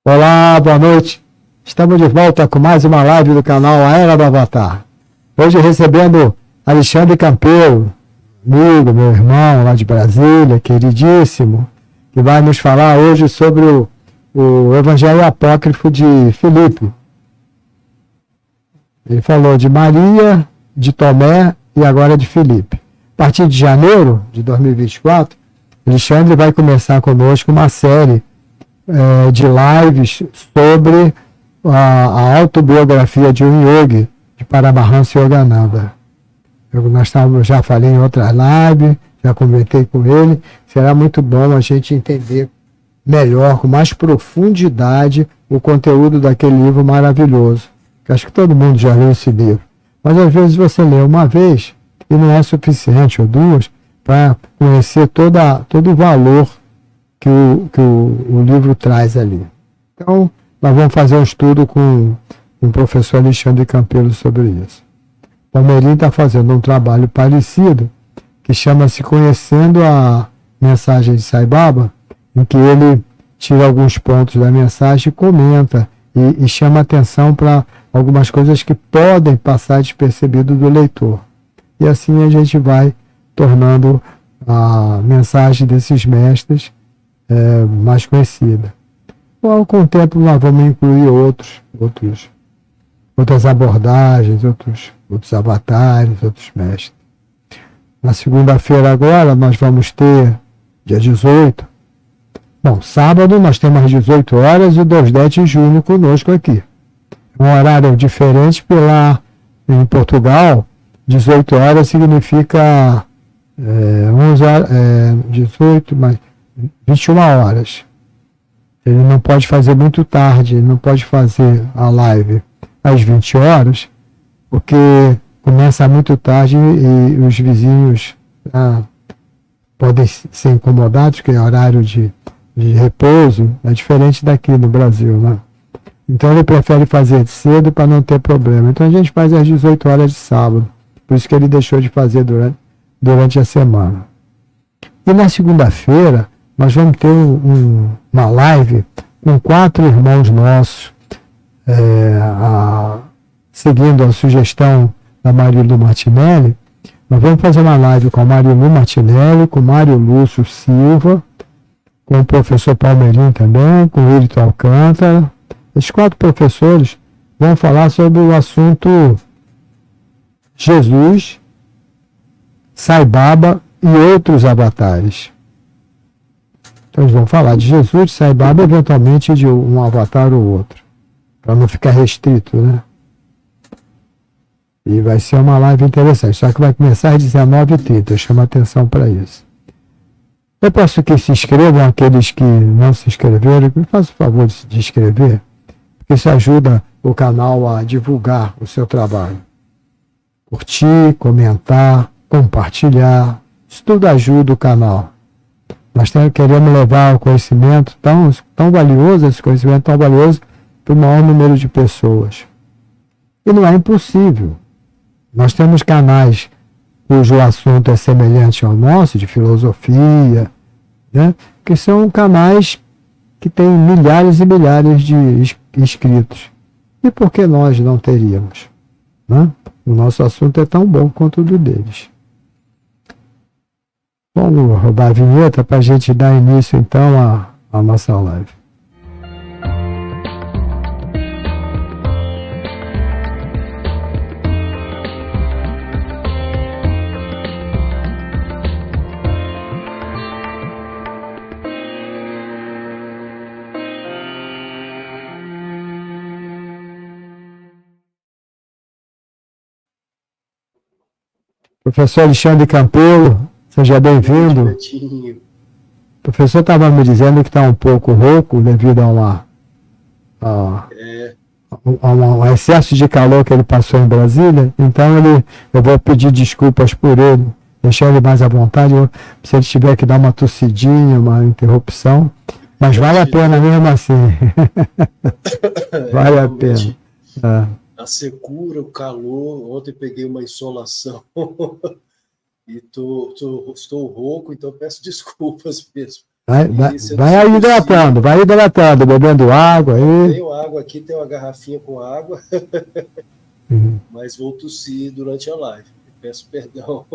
Olá, boa noite. Estamos de volta com mais uma live do canal A Era do Avatar. Hoje recebendo Alexandre Campelo, amigo, meu irmão lá de Brasília, queridíssimo, que vai nos falar hoje sobre o Evangelho Apócrifo de Filipe. Ele falou de Maria, de Tomé e agora de Filipe. A partir de janeiro de 2024, Alexandre vai começar conosco uma série de lives sobre a autobiografia de um yogi, de Paramahansa Yogananda. Já falei em outras lives, já comentei com ele. Será muito bom a gente entender melhor, com mais profundidade, o conteúdo daquele livro maravilhoso. Que acho que todo mundo já leu esse livro. Mas às vezes você lê uma vez e não é suficiente, ou duas, para conhecer todo o valor que o livro traz ali. Então, nós vamos fazer um estudo com o professor Alexandre Campelo sobre isso. O Palmeirinho está fazendo um trabalho parecido, que chama-se Conhecendo a Mensagem de Sai Baba, em que ele tira alguns pontos da mensagem e comenta, e chama atenção para algumas coisas que podem passar despercebido do leitor. E assim a gente vai tornando a mensagem desses mestres mais conhecida. Bom, com o tempo nós vamos incluir outras abordagens, outros avatares, outros mestres. Na segunda-feira agora nós vamos ter, dia 18. Bom, sábado nós temos às 18 horas o Deusdete Júnior conosco aqui. É um horário diferente, porque lá em Portugal, 18 horas significa 11 horas, 18, mas 21 horas. Ele não pode fazer muito tarde, ele não pode fazer a live às 20 horas, porque começa muito tarde e os vizinhos podem ser incomodados, porque é horário de repouso, é diferente daqui no Brasil, né? Então ele prefere fazer cedo para não ter problema. Então a gente faz às 18 horas de sábado, por isso que ele deixou de fazer durante a semana. E na segunda-feira, nós vamos ter uma live com 4 irmãos nossos, seguindo a sugestão da Marilu Martinelli. Nós vamos fazer uma live com a Marilu Martinelli, com o Mário Lúcio Silva, com o professor Palmeirinho também, com o Wilton Alcântara. Esses 4 professores vão falar sobre o assunto Jesus, Sai Baba e outros avatares. Então eles vão falar de Jesus, de Sai Baba, eventualmente de um avatar ou outro, para não ficar restrito, né? E vai ser uma live interessante, só que vai começar às 19h30, eu chamo a atenção para isso. Eu peço que se inscrevam aqueles que não se inscreveram, me façam o favor de se inscrever, porque isso ajuda o canal a divulgar o seu trabalho. Curtir, comentar, compartilhar, isso tudo ajuda o canal. Nós queremos levar o conhecimento tão valioso, esse conhecimento tão valioso, para o maior número de pessoas. E não é impossível. Nós temos canais cujo assunto é semelhante ao nosso, de filosofia, né? Que são canais que têm milhares e milhares de inscritos. E por que nós não teríamos? Né? O nosso assunto é tão bom quanto o do deles. Vamos rodar a vinheta para a gente dar início, então, à nossa live. Professor Alexandre Campelo, seja bem-vindo. O professor estava me dizendo que está um pouco rouco devido a um excesso de calor que ele passou em Brasília. Então eu vou pedir desculpas por ele, deixar ele mais à vontade. Se ele tiver que dar uma tossidinha, uma interrupção, mas vale a pena mesmo assim. Vale a pena. A secura, o calor. Ontem peguei uma insolação e estou rouco, então peço desculpas mesmo. E se vai hidratando, bebendo água aí. Tenho água aqui, tenho uma garrafinha com água, mas vou tossir durante a live. Peço perdão.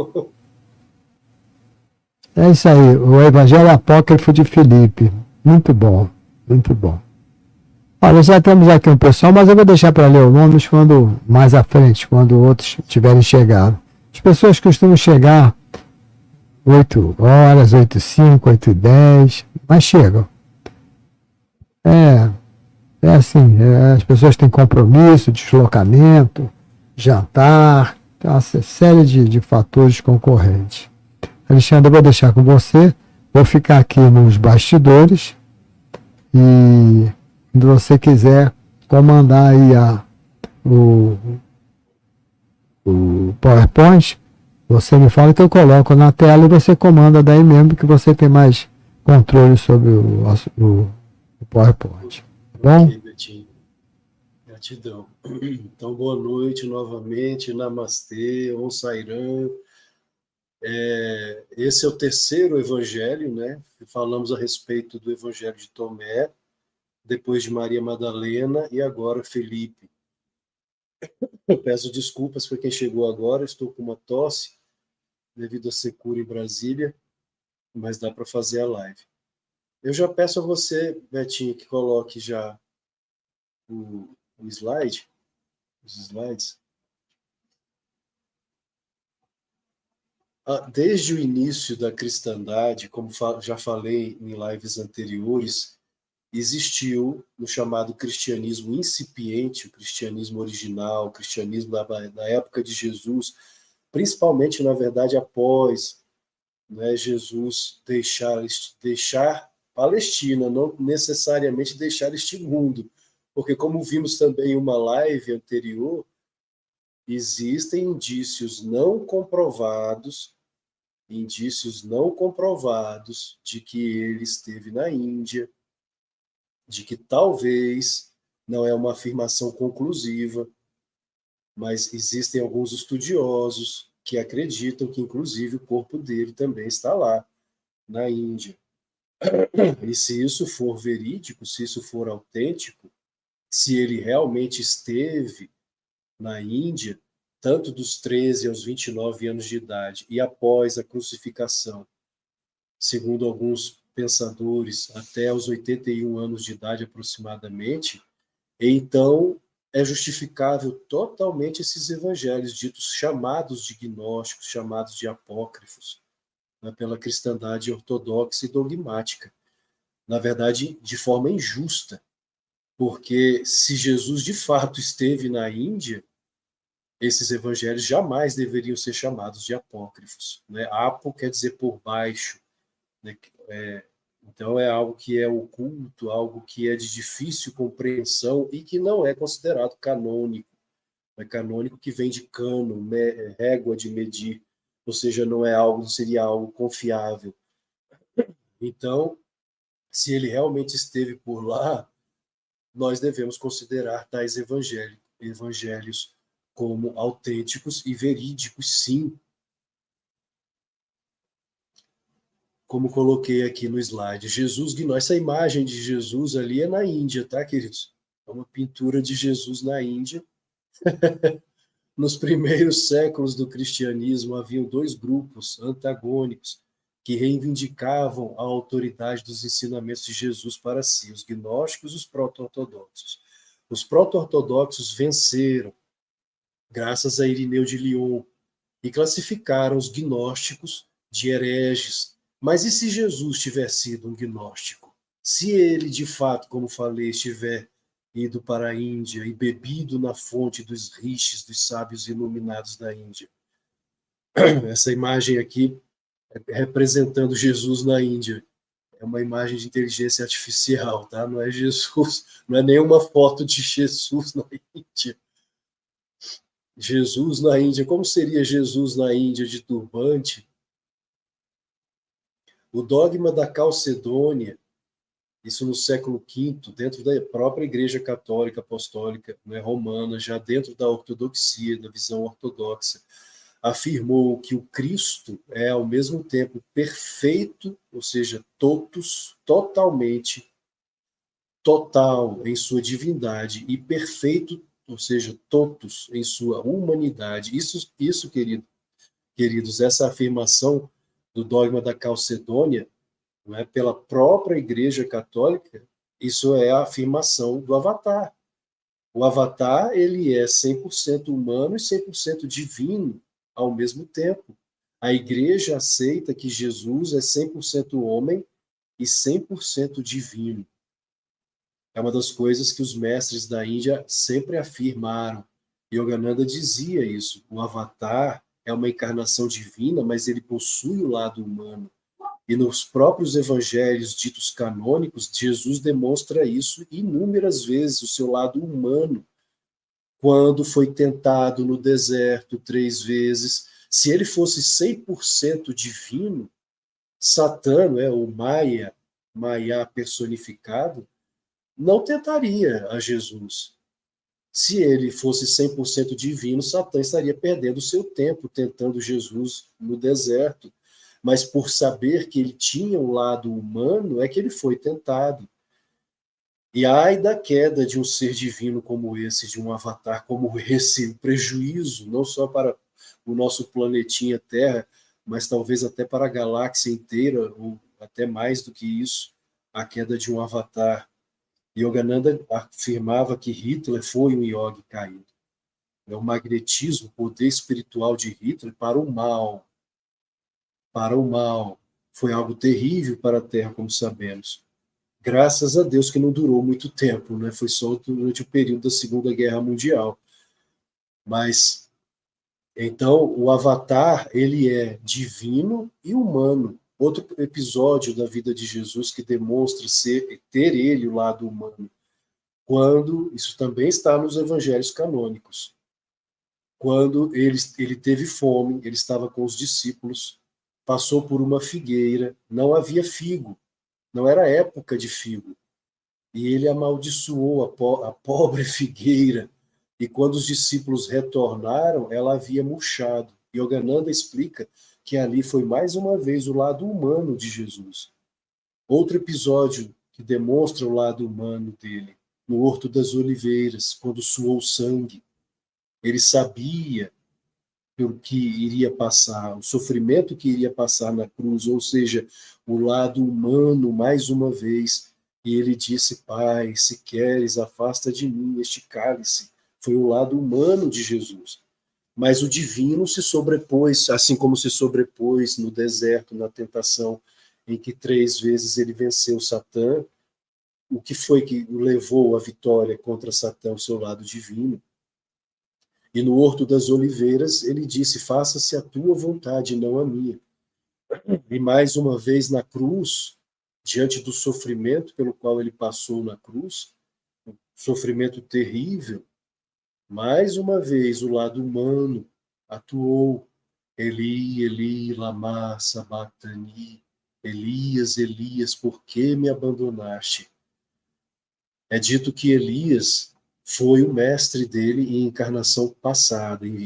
É isso aí, o Evangelho Apócrifo de Filipe. Muito bom, muito bom. Olha, já temos aqui um pessoal, mas eu vou deixar para ler os nomes quando mais à frente, quando outros tiverem chegado. As pessoas costumam chegar 8 horas, 8h05, 8h10, mas chegam. É assim, as pessoas têm compromisso, deslocamento, jantar, tem uma série de fatores concorrentes. Alexandre, eu vou deixar com você, vou ficar aqui nos bastidores e se você quiser comandar aí o PowerPoint, você me fala que eu coloco na tela e você comanda daí mesmo, que você tem mais controle sobre o PowerPoint. Tá bom? Ok, Betinho. Gratidão. Então, boa noite novamente. Namastê, Om Sairam. Esse é o terceiro evangelho, né? Falamos a respeito do evangelho de Tomé, depois de Maria Madalena e agora Felipe. Eu peço desculpas para quem chegou agora, estou com uma tosse devido à secura em Brasília, mas dá para fazer a live. Eu já peço a você, Betinho, que coloque já o slide, os slides. Desde o início da cristandade, como já falei em lives anteriores, existiu no chamado cristianismo incipiente, o cristianismo original, o cristianismo da época de Jesus, principalmente, na verdade, após, né, Jesus deixar Palestina, não necessariamente deixar este mundo, porque como vimos também em uma live anterior, existem indícios não comprovados de que ele esteve na Índia, de que talvez, não é uma afirmação conclusiva, mas existem alguns estudiosos que acreditam que, inclusive, o corpo dele também está lá, na Índia. E se isso for verídico, se isso for autêntico, se ele realmente esteve na Índia, tanto dos 13 aos 29 anos de idade e após a crucificação, segundo alguns pensadores, até os 81 anos de idade aproximadamente, então é justificável totalmente esses evangelhos ditos chamados de gnósticos, chamados de apócrifos, né, pela cristandade ortodoxa e dogmática. Na verdade, de forma injusta, porque se Jesus de fato esteve na Índia, esses evangelhos jamais deveriam ser chamados de apócrifos. Né? Apo quer dizer por baixo. Né? Então é algo que é oculto, algo que é de difícil compreensão e que não é considerado canônico. É canônico que vem de cano, régua de medir, ou seja, não seria algo confiável. Então, se ele realmente esteve por lá, nós devemos considerar tais evangelhos como autênticos e verídicos, sim. Como coloquei aqui no slide, Jesus Guiná, essa imagem de Jesus ali é na Índia, tá, queridos? É uma pintura de Jesus na Índia. Nos primeiros séculos do cristianismo, haviam dois grupos antagônicos que reivindicavam a autoridade dos ensinamentos de Jesus para si, os gnósticos e os proto-ortodoxos. Os proto-ortodoxos venceram, graças a Irineu de Lyon, e classificaram os gnósticos de hereges. Mas e se Jesus tiver sido um gnóstico? Se ele, de fato, como falei, estiver ido para a Índia e bebido na fonte dos rishis, dos sábios iluminados da Índia. Essa imagem aqui representando Jesus na Índia. É uma imagem de inteligência artificial, tá? Não é Jesus, não é nenhuma foto de Jesus na Índia. Jesus na Índia, como seria Jesus na Índia de turbante? O dogma da Calcedônia, isso no século V, dentro da própria Igreja Católica Apostólica, né, romana, já dentro da ortodoxia, da visão ortodoxa. afirmou que o Cristo é ao mesmo tempo perfeito, ou seja, totus, totalmente total em sua divindade, e perfeito, ou seja, totus em sua humanidade. Isso, queridos, essa afirmação do dogma da Calcedônia, não é, pela própria Igreja Católica, isso é a afirmação do Avatar. O Avatar, ele é 100% humano e 100% divino ao mesmo tempo. A Igreja aceita que Jesus é 100% homem e 100% divino. É uma das coisas que os mestres da Índia sempre afirmaram. Yogananda dizia isso. O Avatar é uma encarnação divina, mas ele possui o lado humano. E nos próprios evangelhos ditos canônicos, Jesus demonstra isso inúmeras vezes, o seu lado humano, quando foi tentado no deserto 3 vezes. Se ele fosse 100% divino, Satã, o Maya personificado, não tentaria a Jesus. Se ele fosse 100% divino, Satã estaria perdendo seu tempo tentando Jesus no deserto. Mas por saber que ele tinha um lado humano, é que ele foi tentado. E ai da queda de um ser divino como esse, de um avatar como esse, o prejuízo, não só para o nosso planetinha Terra, mas talvez até para a galáxia inteira, ou até mais do que isso, a queda de um avatar. Yogananda afirmava que Hitler foi um yogi caído. É o magnetismo, o poder espiritual de Hitler para o mal. Para o mal. Foi algo terrível para a Terra, como sabemos. Graças a Deus que não durou muito tempo, né? Foi só durante o período da Segunda Guerra Mundial. Mas, então, o Avatar, ele é divino e humano. Outro episódio da vida de Jesus que demonstra ter ele o lado humano, quando, isso também está nos evangelhos canônicos, quando ele teve fome, ele estava com os discípulos, passou por uma figueira, não havia figo, não era época de figo, e ele amaldiçoou a pobre figueira, e quando os discípulos retornaram, ela havia murchado. Yogananda explica que ali foi mais uma vez o lado humano de Jesus. Outro episódio que demonstra o lado humano dele, no Horto das Oliveiras, quando suou sangue. Ele sabia pelo que iria passar, o sofrimento que iria passar na cruz, ou seja, o lado humano mais uma vez. E ele disse: Pai, se queres, afasta de mim este cálice. Foi o lado humano de Jesus. Mas o divino se sobrepôs, assim como se sobrepôs no deserto, na tentação, em que 3 vezes ele venceu Satã. O que foi que o levou à vitória contra Satã, o seu lado divino? E no Horto das Oliveiras, ele disse: faça-se a tua vontade, não a minha. E mais uma vez na cruz, diante do sofrimento pelo qual ele passou na cruz, um sofrimento terrível, mais uma vez o lado humano atuou. Eli, Eli, lama sabachthani. Elias, Elias, por que me abandonaste? É dito que Elias foi o mestre dele em encarnação passada, em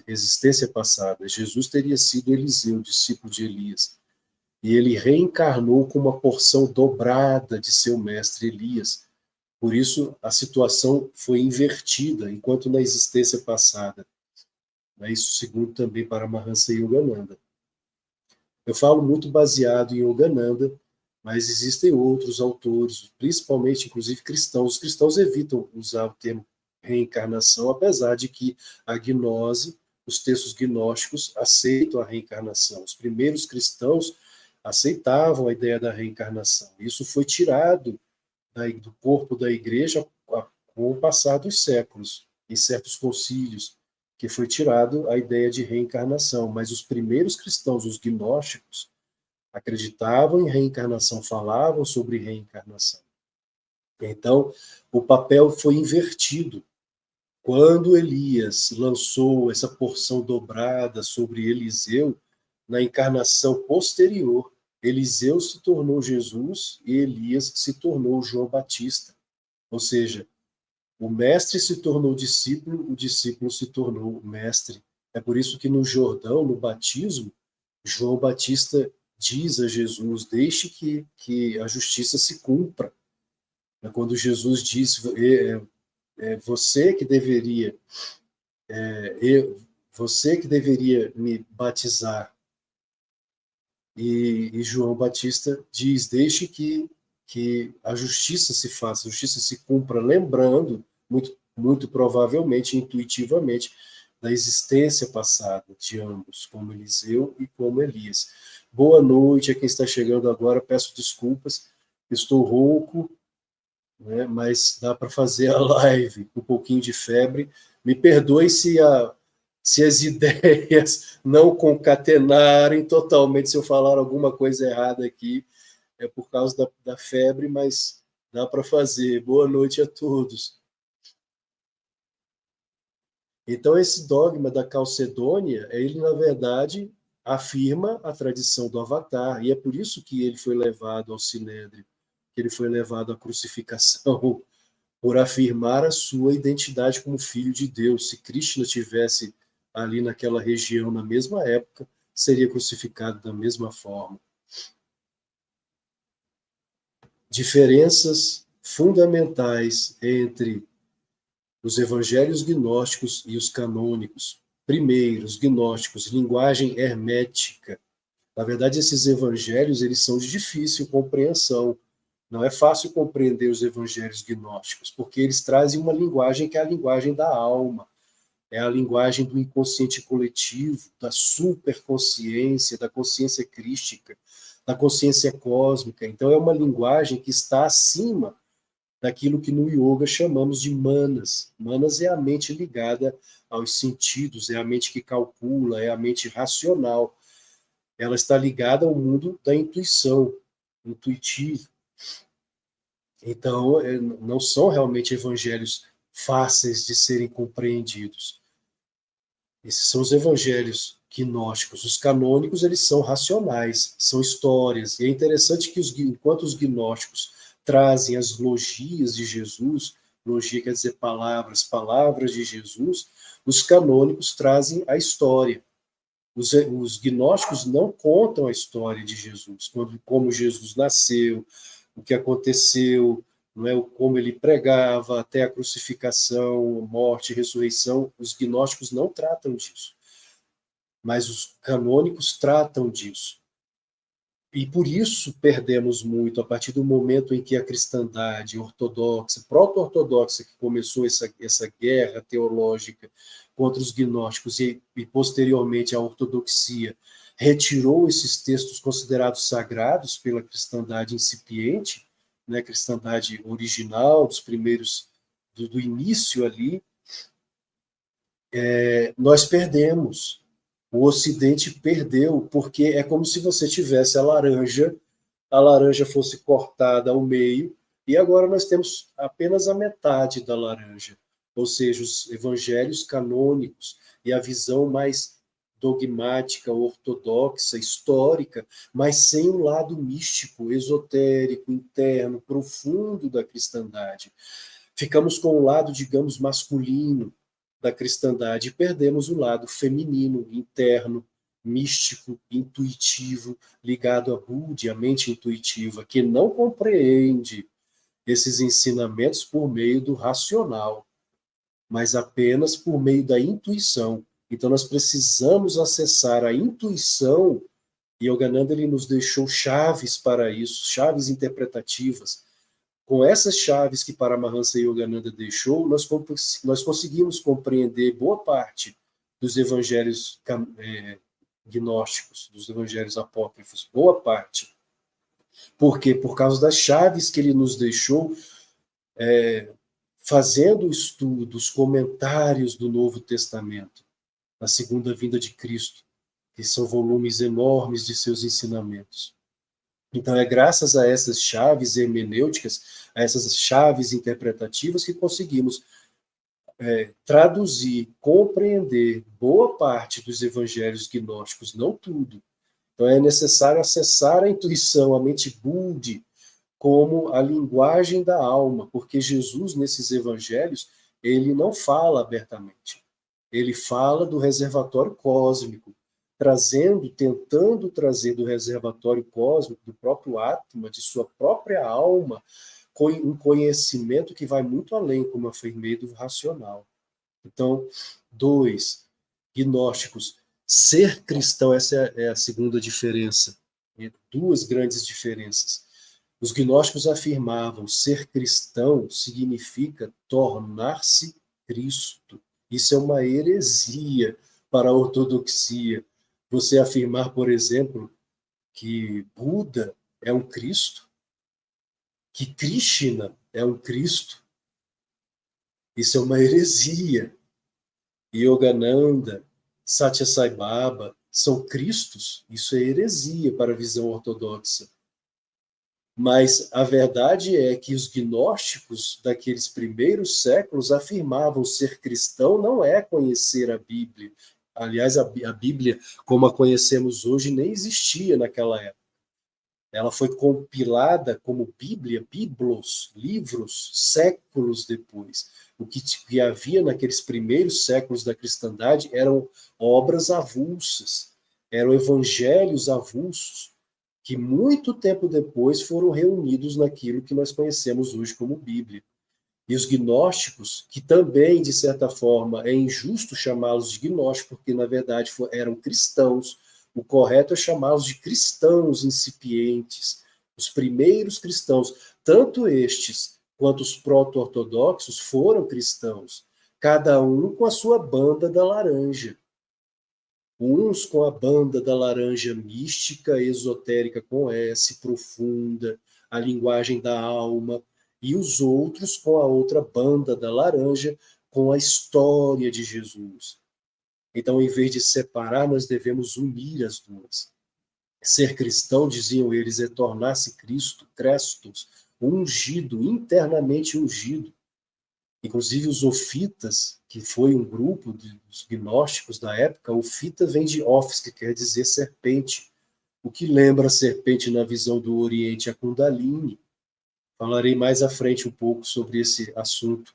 existência passada. Jesus teria sido Eliseu, discípulo de Elias. E ele reencarnou com uma porção dobrada de seu mestre Elias. Por isso, a situação foi invertida, enquanto na existência passada. Isso segundo também Paramahansa Yogananda. Eu falo muito baseado em Yogananda, mas existem outros autores, principalmente, inclusive, cristãos. Os cristãos evitam usar o termo reencarnação, apesar de que a gnose, os textos gnósticos, aceitam a reencarnação. Os primeiros cristãos aceitavam a ideia da reencarnação. Isso foi tirado do corpo da igreja com o passar dos séculos, em certos concílios, que foi tirado a ideia de reencarnação. Mas os primeiros cristãos, os gnósticos, acreditavam em reencarnação, falavam sobre reencarnação. Então, o papel foi invertido. Quando Elias lançou essa porção dobrada sobre Eliseu, na encarnação posterior, Eliseu se tornou Jesus e Elias se tornou João Batista. Ou seja, o mestre se tornou discípulo, o discípulo se tornou mestre. É por isso que no Jordão, no batismo, João Batista diz a Jesus: deixe que a justiça se cumpra. É quando Jesus diz: você que deveria, você que deveria me batizar. E João Batista diz: deixe que a justiça se faça, a justiça se cumpra, lembrando, muito provavelmente, intuitivamente, da existência passada de ambos, como Eliseu e como Elias. Boa noite a quem está chegando agora, peço desculpas, estou rouco, né, mas dá para fazer a live com um pouquinho de febre. Me perdoe se as ideias não concatenarem totalmente, se eu falar alguma coisa errada aqui, é por causa da febre, mas dá para fazer. Boa noite a todos. Então, esse dogma da Calcedônia, ele, na verdade, afirma a tradição do Avatar, e é por isso que ele foi levado ao Sinédrio, que ele foi levado à crucificação, por afirmar a sua identidade como filho de Deus. Se Krishna tivesse ali naquela região na mesma época, seria crucificado da mesma forma. Diferenças fundamentais entre os evangelhos gnósticos e os canônicos. Primeiro, os gnósticos, linguagem hermética. Na verdade, esses evangelhos eles são de difícil compreensão. Não é fácil compreender os evangelhos gnósticos, porque eles trazem uma linguagem que é a linguagem da alma, é a linguagem do inconsciente coletivo, da superconsciência, da consciência crística, da consciência cósmica. Então, é uma linguagem que está acima daquilo que no yoga chamamos de manas. Manas é a mente ligada aos sentidos, é a mente que calcula, é a mente racional. Ela está ligada ao mundo da intuição, intuitivo. Então, não são realmente evangelhos fáceis de serem compreendidos. Esses são os evangelhos gnósticos. Os canônicos, eles são racionais, são histórias. E é interessante que, enquanto os gnósticos trazem as logias de Jesus, logia quer dizer palavras, palavras de Jesus, os canônicos trazem a história. Os gnósticos não contam a história de Jesus, como Jesus nasceu, o que aconteceu, não é, como ele pregava até a crucificação, morte e ressurreição. Os gnósticos não tratam disso, mas os canônicos tratam disso. E por isso perdemos muito, a partir do momento em que a cristandade ortodoxa, proto-ortodoxa, que começou essa guerra teológica contra os gnósticos e posteriormente a ortodoxia, retirou esses textos considerados sagrados pela cristandade incipiente, né, cristandade original, dos primeiros, do início ali, nós perdemos. O Ocidente perdeu, porque é como se você tivesse a laranja fosse cortada ao meio, e agora nós temos apenas a metade da laranja, ou seja, os evangelhos canônicos e a visão mais dogmática, ortodoxa, histórica, mas sem o lado místico, esotérico, interno, profundo da cristandade. Ficamos com o lado, digamos, masculino da cristandade e perdemos o lado feminino, interno, místico, intuitivo, ligado a Budi, a mente intuitiva, que não compreende esses ensinamentos por meio do racional, mas apenas por meio da intuição. Então nós precisamos acessar a intuição, e Yogananda ele nos deixou chaves para isso, chaves interpretativas. Com essas chaves que Paramahansa Yogananda deixou, nós conseguimos compreender boa parte dos evangelhos gnósticos, dos evangelhos apócrifos, boa parte. Por quê? Por causa das chaves que ele nos deixou, fazendo estudos, comentários do Novo Testamento, na segunda vinda de Cristo, que são volumes enormes de seus ensinamentos. Então, é graças a essas chaves hermenêuticas, a essas chaves interpretativas, que conseguimos traduzir, compreender boa parte dos evangelhos gnósticos, não tudo. Então, é necessário acessar a intuição, a mente Budi, como a linguagem da alma, porque Jesus, nesses evangelhos, ele não fala abertamente. Ele fala do reservatório cósmico, tentando trazer do reservatório cósmico, do próprio átomo, de sua própria alma, um conhecimento que vai muito além, como eu afirmei, do racional. Então, 2, gnósticos. Ser cristão, essa é a segunda diferença. Duas grandes diferenças. Os gnósticos afirmavam ser cristão significa tornar-se Cristo. Isso é uma heresia para a ortodoxia. Você afirmar, por exemplo, que Buda é um Cristo, que Krishna é um Cristo, isso é uma heresia. Yogananda, Satya Sai Baba são Cristos, isso é heresia para a visão ortodoxa. Mas a verdade é que os gnósticos daqueles primeiros séculos afirmavam ser cristão não é conhecer a Bíblia. Aliás, a Bíblia, como a conhecemos hoje, nem existia naquela época. Ela foi compilada como Bíblia, biblos, livros, séculos depois. O que havia naqueles primeiros séculos da cristandade eram obras avulsas, eram evangelhos avulsos, que muito tempo depois foram reunidos naquilo que nós conhecemos hoje como Bíblia. E os gnósticos, que também, de certa forma, é injusto chamá-los de gnósticos, porque, na verdade, eram cristãos. O correto é chamá-los de cristãos incipientes, os primeiros cristãos. Tanto estes quanto os proto-ortodoxos foram cristãos, cada um com a sua banda da laranja. Uns com a banda da laranja mística, esotérica com S, profunda, a linguagem da alma, e os outros com a outra banda da laranja, com a história de Jesus. Então, em vez de separar, nós devemos unir as duas. Ser cristão, diziam eles, é tornar-se Cristo, Crestos, ungido, internamente ungido. Inclusive os ofitas, que foi um grupo dos gnósticos da época, ofita vem de ofis, que quer dizer serpente, o que lembra a serpente na visão do Oriente, a Kundalini. Falarei mais à frente um pouco sobre esse assunto.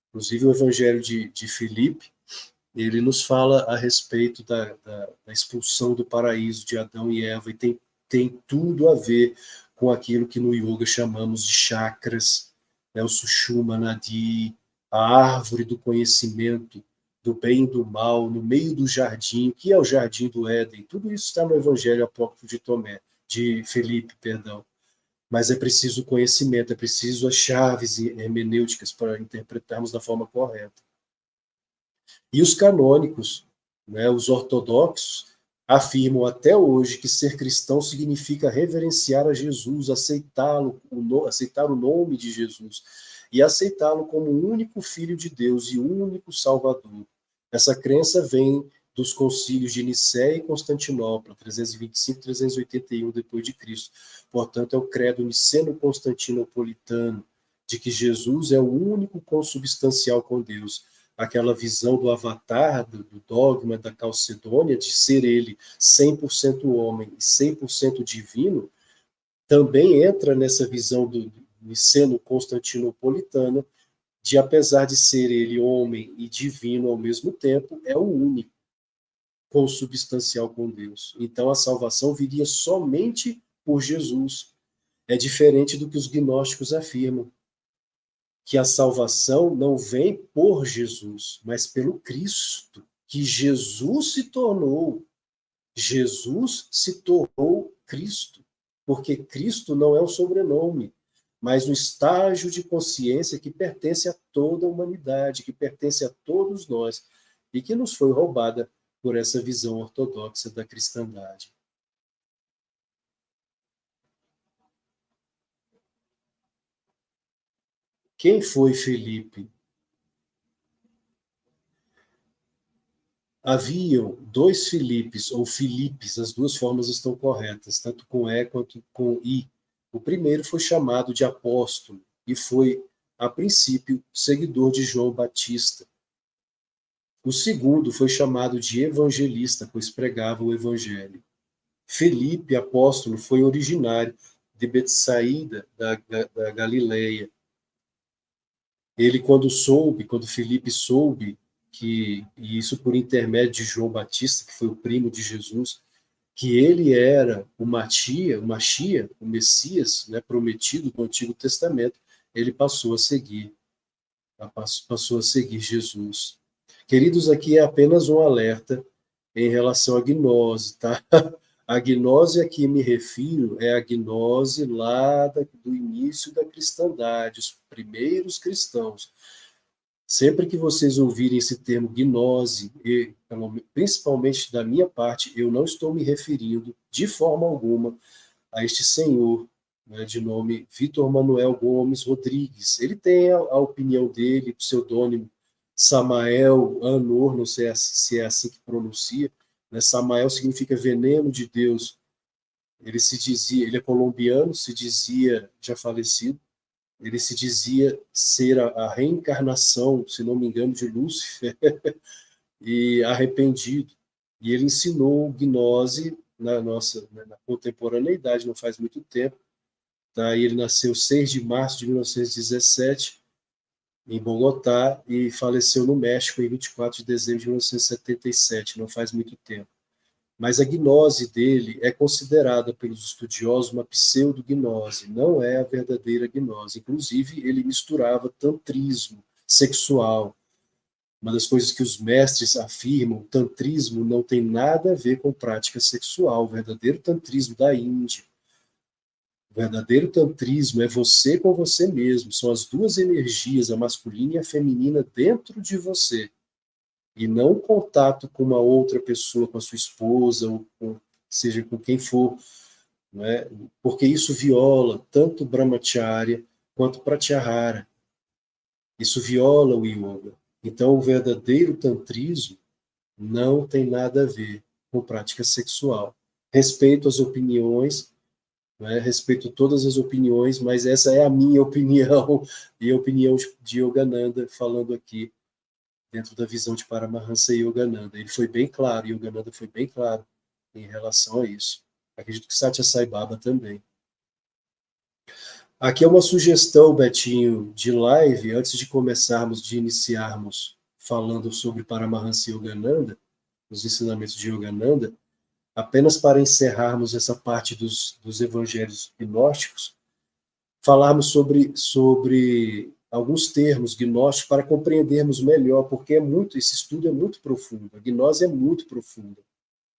Inclusive o Evangelho de Filipe, ele nos fala a respeito da expulsão do paraíso de Adão e Eva, e tem tudo a ver com aquilo que no yoga chamamos de chakras, né? O Sushumna Nadi, a árvore do conhecimento, do bem e do mal, no meio do jardim, que é o jardim do Éden. Tudo isso está no Evangelho Apócrifo de Filipe, perdão. Mas é preciso conhecimento, é preciso as chaves hermenêuticas para interpretarmos da forma correta. E os canônicos, né, os ortodoxos, afirmam até hoje que ser cristão significa reverenciar a Jesus, aceitá-lo, aceitar o nome de Jesus e aceitá-lo como o único Filho de Deus e o único Salvador. Essa crença vem dos concílios de Nicéia e Constantinopla, 325 e 381 depois de Cristo. Portanto, é o credo niceno-constantinopolitano de que Jesus é o único consubstancial com Deus. Aquela visão do avatar, do dogma da Calcedônia, de ser ele 100% homem e 100% divino, também entra nessa visão do niceno-constantinopolitana, de apesar de ser ele homem e divino ao mesmo tempo, é o único consubstancial com Deus. Então a salvação viria somente por Jesus. É diferente do que os gnósticos afirmam, que a salvação não vem por Jesus, mas pelo Cristo, que Jesus se tornou. Jesus se tornou Cristo, porque Cristo não é um sobrenome, mas um estágio de consciência que pertence a toda a humanidade, que pertence a todos nós, e que nos foi roubada por essa visão ortodoxa da cristandade. Quem foi Filipe? Haviam dois Filipes, ou Filipes, as duas formas estão corretas, tanto com E quanto com I. O primeiro foi chamado de apóstolo e foi, a princípio, seguidor de João Batista. O segundo foi chamado de evangelista, pois pregava o evangelho. Filipe, apóstolo, foi originário de Betsaída, da Galileia. Ele, quando Filipe soube e isso por intermédio de João Batista, que foi o primo de Jesus, que ele era o Machia, o Messias, né, prometido no Antigo Testamento, ele passou a seguir Jesus. Queridos, aqui é apenas um alerta em relação à gnose, tá? A gnose a que me refiro é a gnose lá do início da cristandade, os primeiros cristãos. Sempre que vocês ouvirem esse termo gnose, principalmente da minha parte, eu não estou me referindo de forma alguma a este senhor, né, de nome Vitor Manuel Gomes Rodrigues. Ele tem a opinião dele, pseudônimo Samael Anor, não sei se é assim que pronuncia, né? Samael significa veneno de Deus. Ele é colombiano, se dizia, já falecido, ele se dizia ser a reencarnação, se não me engano, de Lúcifer, e arrependido. E ele ensinou gnose na contemporaneidade, não faz muito tempo. Tá? E ele nasceu 6 de março de 1917, em Bogotá, e faleceu no México em 24 de dezembro de 1977, não faz muito tempo. Mas a gnose dele é considerada pelos estudiosos uma pseudognose, não é a verdadeira gnose. Inclusive, ele misturava tantrismo sexual. Uma das coisas que os mestres afirmam, o tantrismo não tem nada a ver com prática sexual. O verdadeiro tantrismo da Índia, o verdadeiro tantrismo é você com você mesmo. São as duas energias, a masculina e a feminina, dentro de você. E não contato com uma outra pessoa, com a sua esposa, ou seja com quem for, não é? Porque isso viola tanto Brahmacharya quanto Pratyahara. Isso viola o yoga. Então, o verdadeiro tantrismo não tem nada a ver com prática sexual. Respeito as opiniões, né? Respeito todas as opiniões, mas essa é a minha opinião e a opinião de Yogananda falando aqui dentro da visão de Paramahansa e Yogananda. Ele foi bem claro, Yogananda foi bem claro em relação a isso. Acredito que Satya Sai Baba também. Aqui é uma sugestão, Betinho, de live, antes de iniciarmos falando sobre Paramahansa e Yogananda, os ensinamentos de Yogananda, apenas para encerrarmos essa parte dos evangelhos gnósticos, falarmos sobre alguns termos gnósticos para compreendermos melhor, porque esse estudo é muito profundo, a gnose é muito profunda.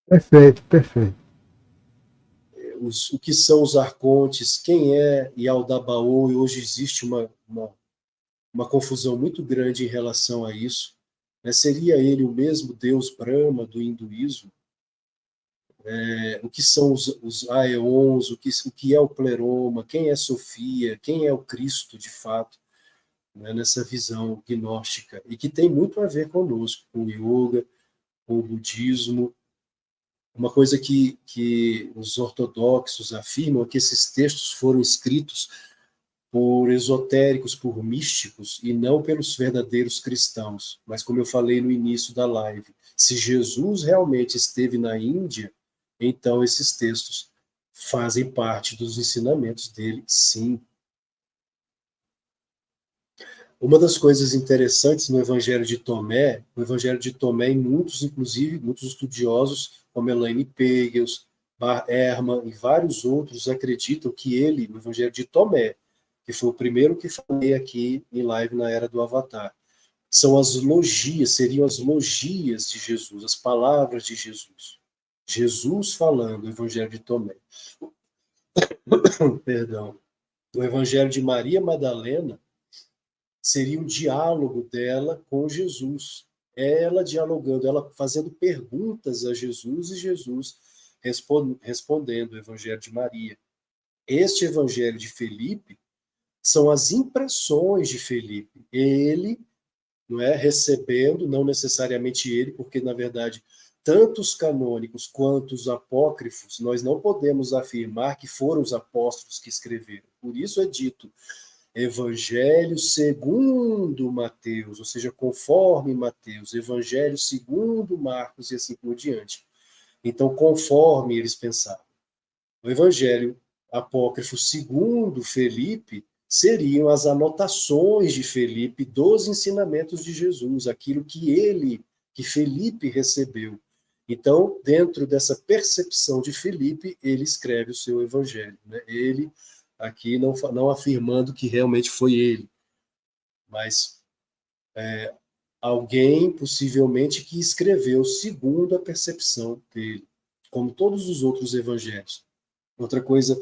Perfeito, perfeito. O que são os arcontes, quem é Yaldabaoth, e hoje existe uma confusão muito grande em relação a isso. Né? Seria ele o mesmo Deus Brahma do hinduísmo? O que são os aeons, o que é o pleroma, quem é Sofia, quem é o Cristo de fato, né, nessa visão gnóstica, e que tem muito a ver conosco, com o yoga, com o budismo. Uma coisa que os ortodoxos afirmam é que esses textos foram escritos por esotéricos, por místicos, e não pelos verdadeiros cristãos. Mas, como eu falei no início da live, se Jesus realmente esteve na Índia, então esses textos fazem parte dos ensinamentos dele, sim. Uma das coisas interessantes no Evangelho de Tomé, em muitos, inclusive, muitos estudiosos, como Elaine Pagels, Bar Ehrman e vários outros, acreditam que ele, no Evangelho de Tomé, que foi o primeiro que falei aqui em live na Era do Avatar, seriam as logias de Jesus, as palavras de Jesus. Jesus falando, o Evangelho de Tomé. Perdão. O Evangelho de Maria Madalena seria um diálogo dela com Jesus. Ela dialogando, ela fazendo perguntas a Jesus e Jesus respondendo o Evangelho de Maria. Este Evangelho de Felipe são as impressões de Felipe. Ele, não é, recebendo, não necessariamente ele, porque na verdade tanto os canônicos quanto os apócrifos, nós não podemos afirmar que foram os apóstolos que escreveram. Por isso é dito Evangelho segundo Mateus, ou seja, conforme Mateus, Evangelho segundo Marcos e assim por diante. Então, conforme eles pensavam. O Evangelho apócrifo segundo Felipe seriam as anotações de Felipe dos ensinamentos de Jesus, aquilo que Felipe recebeu. Então, dentro dessa percepção de Felipe, ele escreve o seu evangelho, né? Ele, aqui não afirmando que realmente foi ele, mas alguém, possivelmente, que escreveu segundo a percepção dele, como todos os outros evangelhos. Outra coisa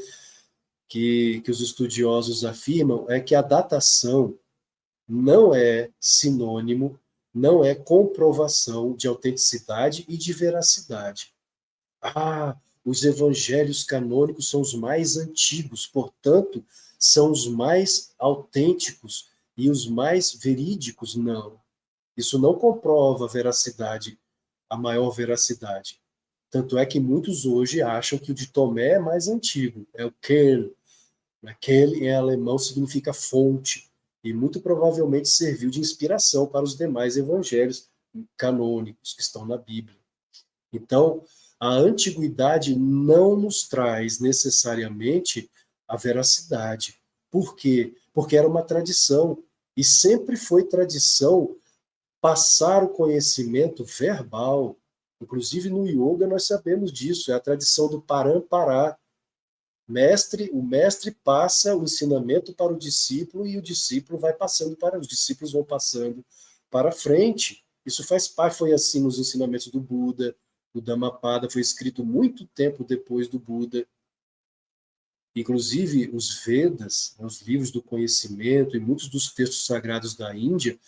que os estudiosos afirmam é que a datação não é sinônimo, não é comprovação de autenticidade e de veracidade. Ah, os evangelhos canônicos são os mais antigos, portanto, são os mais autênticos e os mais verídicos. Não. Isso não comprova a veracidade, a maior veracidade. Tanto é que muitos hoje acham que o de Tomé é mais antigo, é o Quelle. Quelle em alemão significa fonte, e muito provavelmente serviu de inspiração para os demais evangelhos canônicos que estão na Bíblia. Então, a antiguidade não nos traz necessariamente a veracidade. Por quê? Porque era uma tradição, e sempre foi tradição passar o conhecimento verbal. Inclusive no yoga nós sabemos disso, é a tradição do parampará. O mestre passa o ensinamento para o discípulo e o discípulo vai passando os discípulos vão passando para frente. Isso faz parte, foi assim nos ensinamentos do Buda. O Dhammapada foi escrito muito tempo depois do Buda. Inclusive, os Vedas, os livros do conhecimento e muitos dos textos sagrados da Índia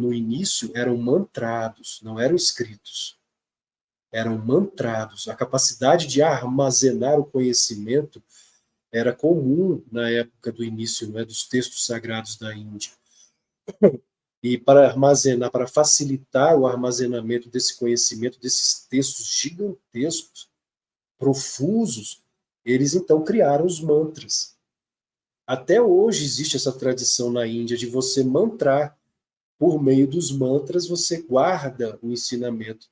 no início, eram mantrados, não eram escritos. Eram mantrados. A capacidade de armazenar o conhecimento era comum na época do início, não é, dos textos sagrados da Índia. E para armazenar, para facilitar o armazenamento desse conhecimento, desses textos gigantescos, profusos, eles então criaram os mantras. Até hoje existe essa tradição na Índia de você mantrar. Por meio dos mantras, você guarda o ensinamento,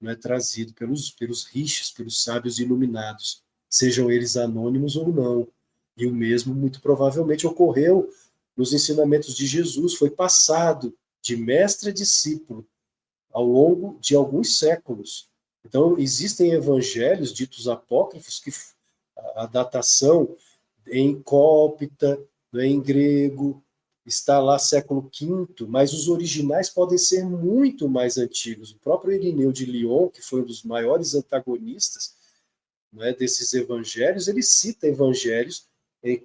não é, trazido pelos rishis, pelos sábios iluminados, sejam eles anônimos ou não. E o mesmo, muito provavelmente, ocorreu nos ensinamentos de Jesus, foi passado de mestre a discípulo ao longo de alguns séculos. Então, existem evangelhos ditos apócrifos que a datação em cópita, em grego, está lá século V, mas os originais podem ser muito mais antigos. O próprio Irineu de Lyon, que foi um dos maiores antagonistas, não é, desses evangelhos, ele cita evangelhos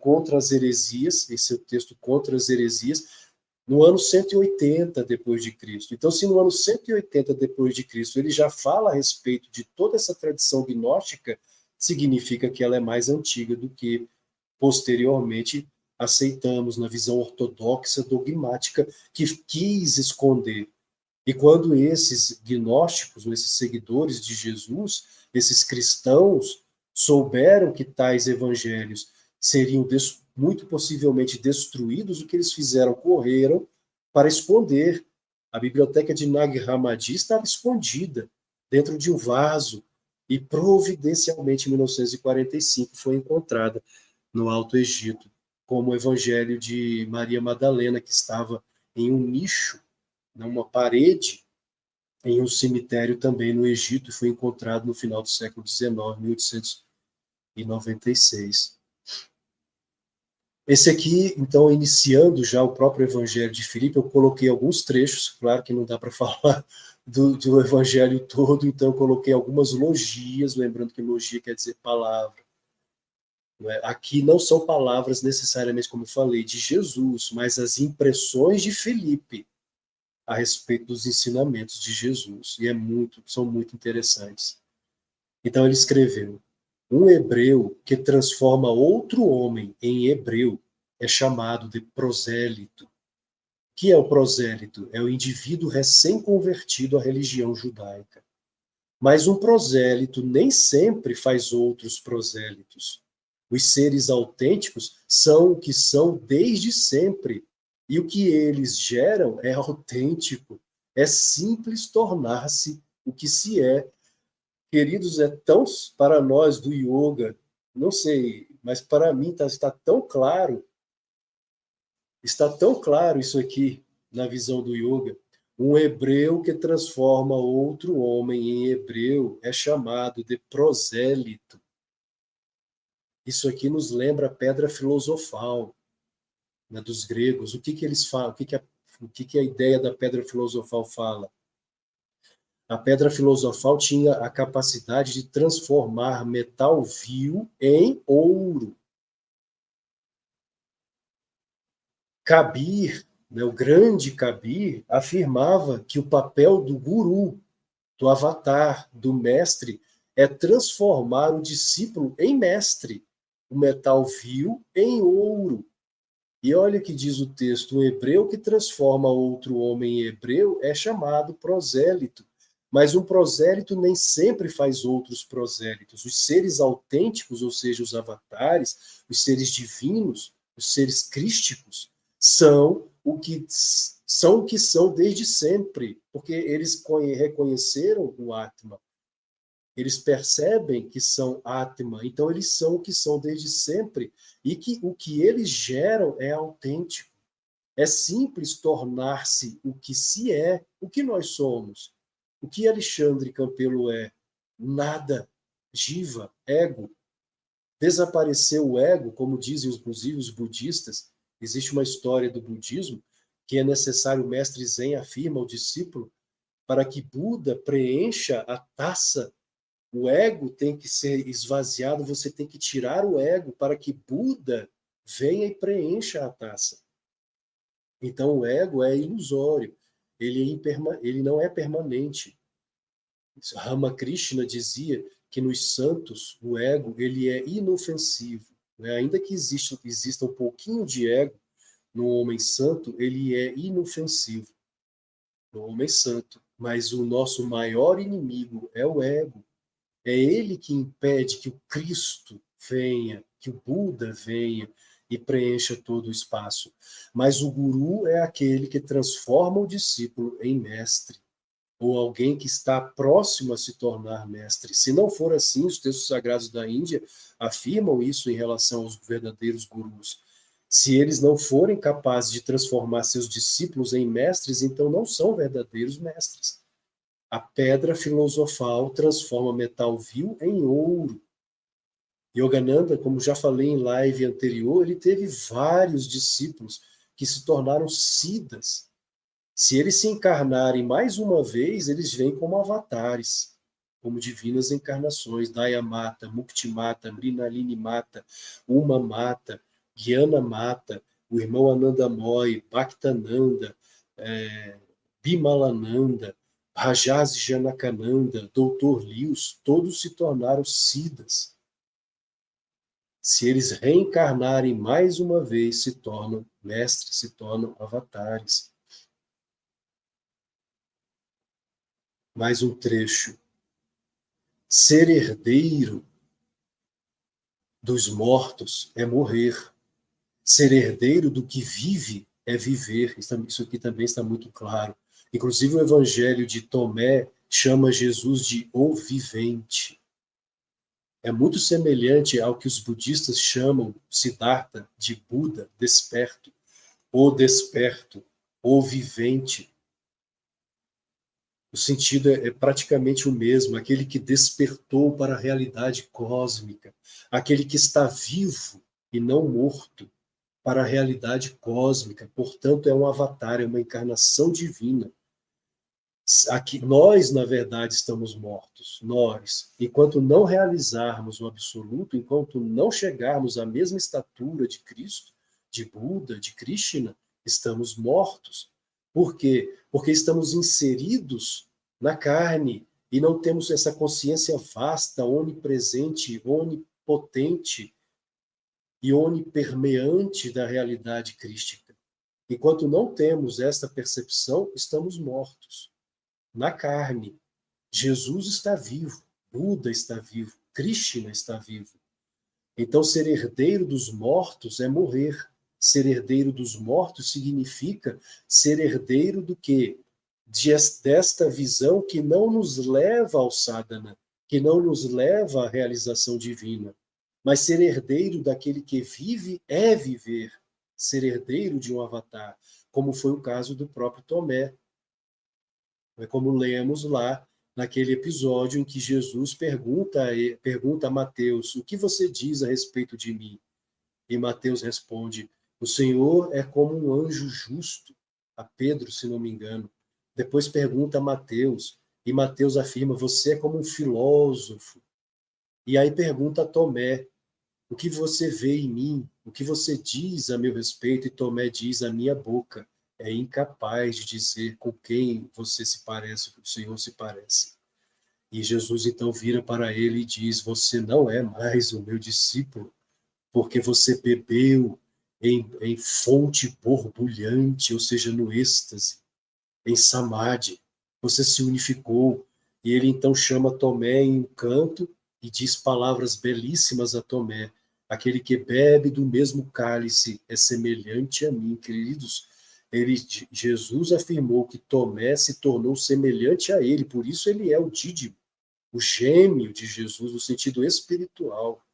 contra as heresias, em seu texto Contra as Heresias, no ano 180 depois de Cristo. Então, se no ano 180 depois de Cristo ele já fala a respeito de toda essa tradição gnóstica, significa que ela é mais antiga do que posteriormente aceitamos na visão ortodoxa dogmática que quis esconder. E quando esses gnósticos, esses seguidores de Jesus, esses cristãos, souberam que tais evangelhos seriam muito possivelmente destruídos, o que eles fizeram? Correram para esconder. A biblioteca de Nag Hammadi estava escondida dentro de um vaso e providencialmente em 1945 foi encontrada no Alto Egito, como o Evangelho de Maria Madalena, que estava em um nicho, numa parede, em um cemitério também no Egito, e foi encontrado no final do século XIX, 1896. Esse aqui, então, iniciando já o próprio Evangelho de Filipe, eu coloquei alguns trechos, claro que não dá para falar do Evangelho todo, então eu coloquei algumas logias, lembrando que logia quer dizer palavra. Aqui não são palavras necessariamente, como eu falei, de Jesus, mas as impressões de Filipe a respeito dos ensinamentos de Jesus, e são muito interessantes. Então ele escreveu: um hebreu que transforma outro homem em hebreu é chamado de prosélito. O que é o prosélito? É o indivíduo recém-convertido à religião judaica. Mas um prosélito nem sempre faz outros prosélitos. Os seres autênticos são o que são desde sempre. E o que eles geram é autêntico. É simples tornar-se o que se é. Queridos, é tão para nós do yoga, não sei, mas para mim está tão claro Está tão claro isso aqui na visão do yoga. Um hebreu que transforma outro homem em hebreu é chamado de prosélito. Isso aqui nos lembra a pedra filosofal, né, dos gregos. O que que eles falam? O que a ideia da pedra filosofal fala? A pedra filosofal tinha a capacidade de transformar metal vil em ouro. Kabir, né, o grande Kabir, afirmava que o papel do guru, do avatar, do mestre, é transformar o discípulo em mestre, o metal vil em ouro. E olha que diz o texto: um hebreu que transforma outro homem em hebreu é chamado prosélito. Mas um prosélito nem sempre faz outros prosélitos. Os seres autênticos, ou seja, os avatares, os seres divinos, os seres crísticos, são o que são desde sempre, porque eles reconheceram o Atma. Eles percebem que são Atma, então eles são o que são desde sempre, e que o que eles geram é autêntico. É simples tornar-se o que se é, o que nós somos. O que Alexandre Campelo é? Nada. Jiva, ego. Desapareceu o ego, como dizem inclusive os budistas. Existe uma história do budismo que é necessário, o mestre Zen afirma ao discípulo, para que Buda preencha a taça. O ego tem que ser esvaziado, você tem que tirar o ego para que Buda venha e preencha a taça. Então o ego é ilusório, ele não é permanente. Ramakrishna dizia que nos santos o ego ele é inofensivo, né? Ainda que exista um pouquinho de ego no homem santo, ele é inofensivo no homem santo. Mas o nosso maior inimigo é o ego. É ele que impede que o Cristo venha, que o Buda venha e preencha todo o espaço. Mas o guru é aquele que transforma o discípulo em mestre, ou alguém que está próximo a se tornar mestre. Se não for assim, os textos sagrados da Índia afirmam isso em relação aos verdadeiros gurus. Se eles não forem capazes de transformar seus discípulos em mestres, então não são verdadeiros mestres. A pedra filosofal transforma metal vil em ouro. Yogananda, como já falei em live anterior, ele teve vários discípulos que se tornaram siddhas. Se eles se encarnarem mais uma vez, eles vêm como avatares, como divinas encarnações, Daya Mata, Mukti Mata, Mrinalini Mata, Uma Mata, Gyana Mata, o irmão Anandamoy, Bhaktananda, Bimalananda, Rajazi Janakananda, Doutor Lewis, todos se tornaram siddhas. Se eles reencarnarem mais uma vez, se tornam mestres, se tornam avatares. Mais um trecho. Ser herdeiro dos mortos é morrer. Ser herdeiro do que vive é viver. Isso aqui também está muito claro. Inclusive o Evangelho de Tomé chama Jesus de o vivente. É muito semelhante ao que os budistas chamam Siddhartha de Buda, desperto, o vivente. O sentido é praticamente o mesmo, aquele que despertou para a realidade cósmica, aquele que está vivo e não morto para a realidade cósmica, portanto é um avatar, é uma encarnação divina. Aqui, nós, na verdade, estamos mortos. Nós, enquanto não realizarmos o absoluto, enquanto não chegarmos à mesma estatura de Cristo, de Buda, de Krishna, estamos mortos. Por quê? Porque estamos inseridos na carne e não temos essa consciência vasta, onipresente, onipotente e onipermeante da realidade crística. Enquanto não temos esta percepção, estamos mortos na carne. Jesus está vivo, Buda está vivo, Krishna está vivo. Então, ser herdeiro dos mortos é morrer. Ser herdeiro dos mortos significa ser herdeiro do quê? Desta visão que não nos leva ao sadhana, que não nos leva à realização divina. Mas ser herdeiro daquele que vive é viver. ser herdeiro de um avatar, como foi o caso do próprio Tomé. É como lemos lá naquele episódio em que Jesus pergunta a Mateus: o que você diz a respeito de mim? E Mateus responde: o Senhor é como um anjo justo, a Pedro, se não me engano. Depois pergunta a Mateus, e Mateus afirma: você é como um filósofo. E aí pergunta a Tomé: o que você vê em mim? O que você diz a meu respeito? E Tomé diz: a minha boca é incapaz de dizer com quem você se parece, com o Senhor se parece. E Jesus então vira para ele e diz: você não é mais o meu discípulo, porque você bebeu em fonte borbulhante, ou seja, no êxtase, em samadhi. Você se unificou. E ele então chama Tomé em um canto e diz palavras belíssimas a Tomé: aquele que bebe do mesmo cálice é semelhante a mim, queridos. Jesus afirmou que Tomé se tornou semelhante a ele, por isso ele é o dídimo, o gêmeo de Jesus, no sentido espiritual,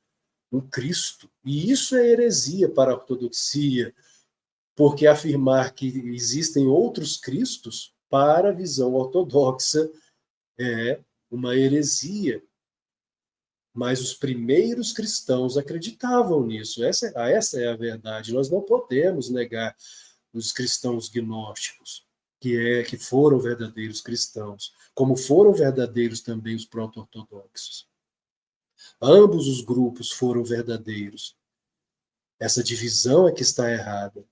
um Cristo. E isso é heresia para a ortodoxia, porque afirmar que existem outros Cristos, para a visão ortodoxa, é uma heresia. Mas os primeiros cristãos acreditavam nisso. Essa é a verdade. Nós não podemos negar os cristãos gnósticos, que foram verdadeiros cristãos, como foram verdadeiros também os proto-ortodoxos. Ambos os grupos foram verdadeiros. Essa divisão é que está errada.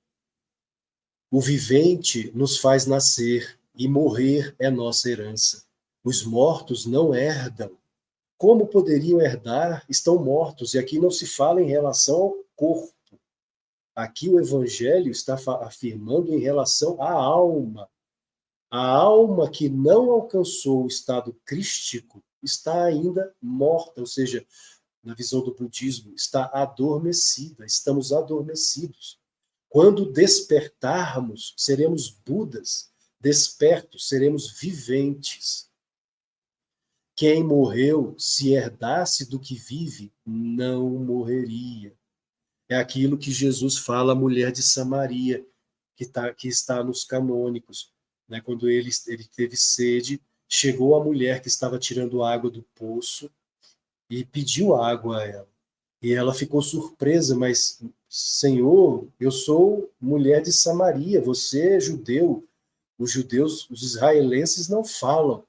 O vivente nos faz nascer e morrer é nossa herança. Os mortos não herdam. Como poderiam herdar? Estão mortos. E aqui não se fala em relação ao corpo. Aqui o Evangelho está afirmando em relação à alma. A alma que não alcançou o estado crístico está ainda morta, ou seja, na visão do budismo, está adormecida, estamos adormecidos. Quando despertarmos, seremos Budas, despertos, seremos viventes. Quem morreu, se herdasse do que vive, não morreria. É aquilo que Jesus fala à mulher de Samaria, que está nos canônicos. Né? Quando ele teve sede, chegou a mulher que estava tirando água do poço e pediu água a ela. E ela ficou surpresa, mas, Senhor, eu sou mulher de Samaria, você é judeu. Os judeus, os israelenses não falam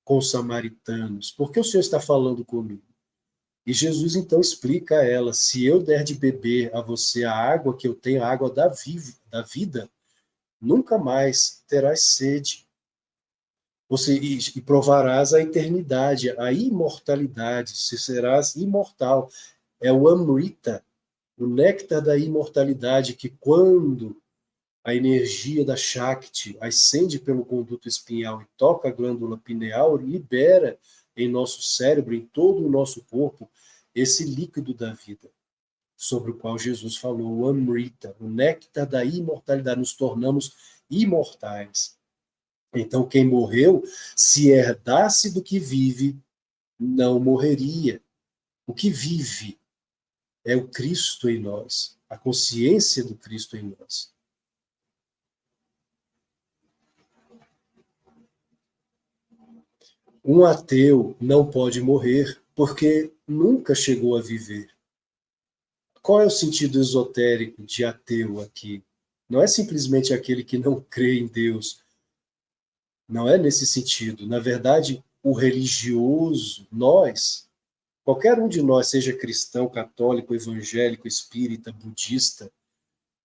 com os samaritanos. Por que o Senhor está falando comigo? E Jesus então explica a ela: se eu der de beber a você a água que eu tenho, a água da vida, nunca mais terás sede. E provarás a eternidade, a imortalidade, se serás imortal. É o Amrita, o néctar da imortalidade, que quando a energia da Shakti ascende pelo conduto espinhal e toca a glândula pineal, libera em nosso cérebro, em todo o nosso corpo, esse líquido da vida, sobre o qual Jesus falou, o Amrita, o néctar da imortalidade, nos tornamos imortais. Então, quem morreu, se herdasse do que vive, não morreria. O que vive é o Cristo em nós, a consciência do Cristo em nós. Um ateu não pode morrer porque nunca chegou a viver. Qual é o sentido esotérico de ateu aqui? Não é simplesmente aquele que não crê em Deus. Não é nesse sentido. Na verdade, o religioso, nós, qualquer um de nós, seja cristão, católico, evangélico, espírita, budista,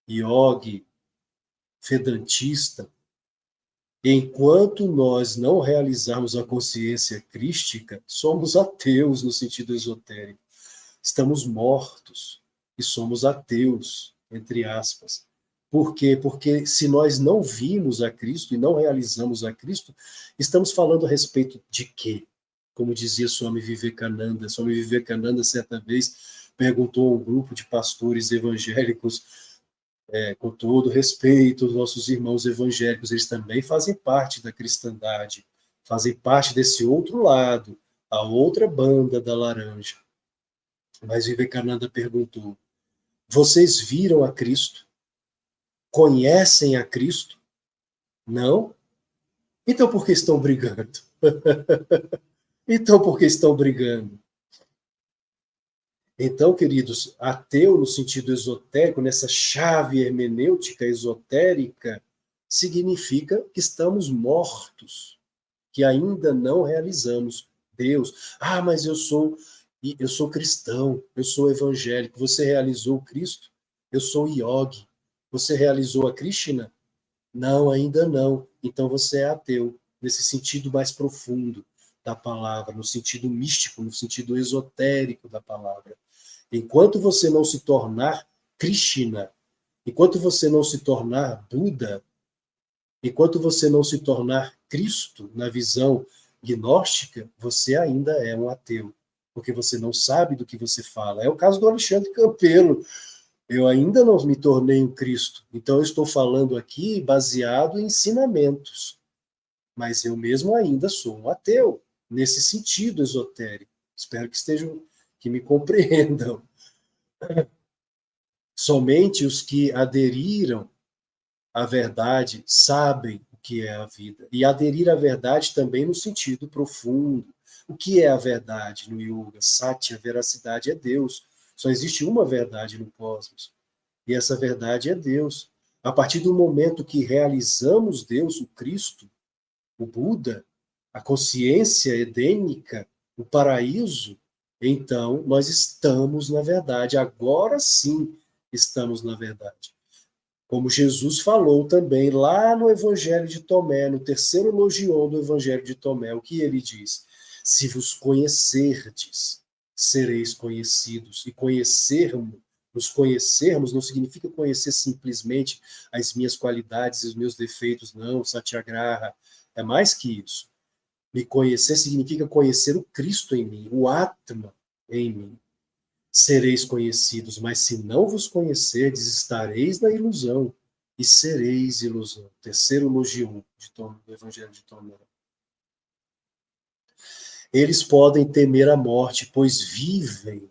yogi, vedantista, enquanto nós não realizarmos a consciência crística, somos ateus no sentido esotérico. Estamos mortos e somos ateus, entre aspas. Por quê? Porque se nós não vimos a Cristo e não realizamos a Cristo, estamos falando a respeito de quê? Como dizia Swami Vivekananda. Swami Vivekananda, certa vez, perguntou a um grupo de pastores evangélicos, com todo respeito aos nossos irmãos evangélicos, eles também fazem parte da cristandade, fazem parte desse outro lado, a outra banda da laranja. Mas Vivekananda perguntou: Vocês viram a Cristo? Conhecem a Cristo? Não? Então por que estão brigando? Então por que estão brigando? Então, queridos, ateu no sentido esotérico, nessa chave hermenêutica esotérica, significa que estamos mortos, que ainda não realizamos Deus. Ah, mas eu sou cristão, eu sou evangélico. Você realizou Cristo? Eu sou Yogi. Você realizou a Krishna? Não, ainda não. Então você é ateu, nesse sentido mais profundo da palavra, no sentido místico, no sentido esotérico da palavra. Enquanto você não se tornar Krishna, enquanto você não se tornar Buda, enquanto você não se tornar Cristo na visão gnóstica, você ainda é um ateu, porque você não sabe do que você fala. É o caso do Alexandre Campelo. Eu ainda não me tornei um Cristo, então eu estou falando aqui baseado em ensinamentos, mas eu mesmo ainda sou um ateu, nesse sentido esotérico. Espero que estejam, que me compreendam. Somente os que aderiram à verdade sabem o que é a vida. E aderir à verdade também no sentido profundo. O que é a verdade no yoga? Satya, veracidade é Deus. Só existe uma verdade no cosmos. E essa verdade é Deus. A partir do momento que realizamos Deus, o Cristo, o Buda, a consciência edênica, o paraíso, então nós estamos na verdade. Agora sim estamos na verdade. Como Jesus falou também lá no Evangelho de Tomé, no terceiro logion do Evangelho de Tomé, o que ele diz? Se vos conhecerdes, sereis conhecidos. E conhecermos, nos conhecermos não significa conhecer simplesmente as minhas qualidades e os meus defeitos, não, Satyagraha. É mais que isso. Me conhecer significa conhecer o Cristo em mim, o Atma em mim. Sereis conhecidos, mas se não vos conhecerdes, estareis na ilusão e sereis ilusão. Terceiro logion do Evangelho de Tomé. Eles podem temer a morte, pois vivem.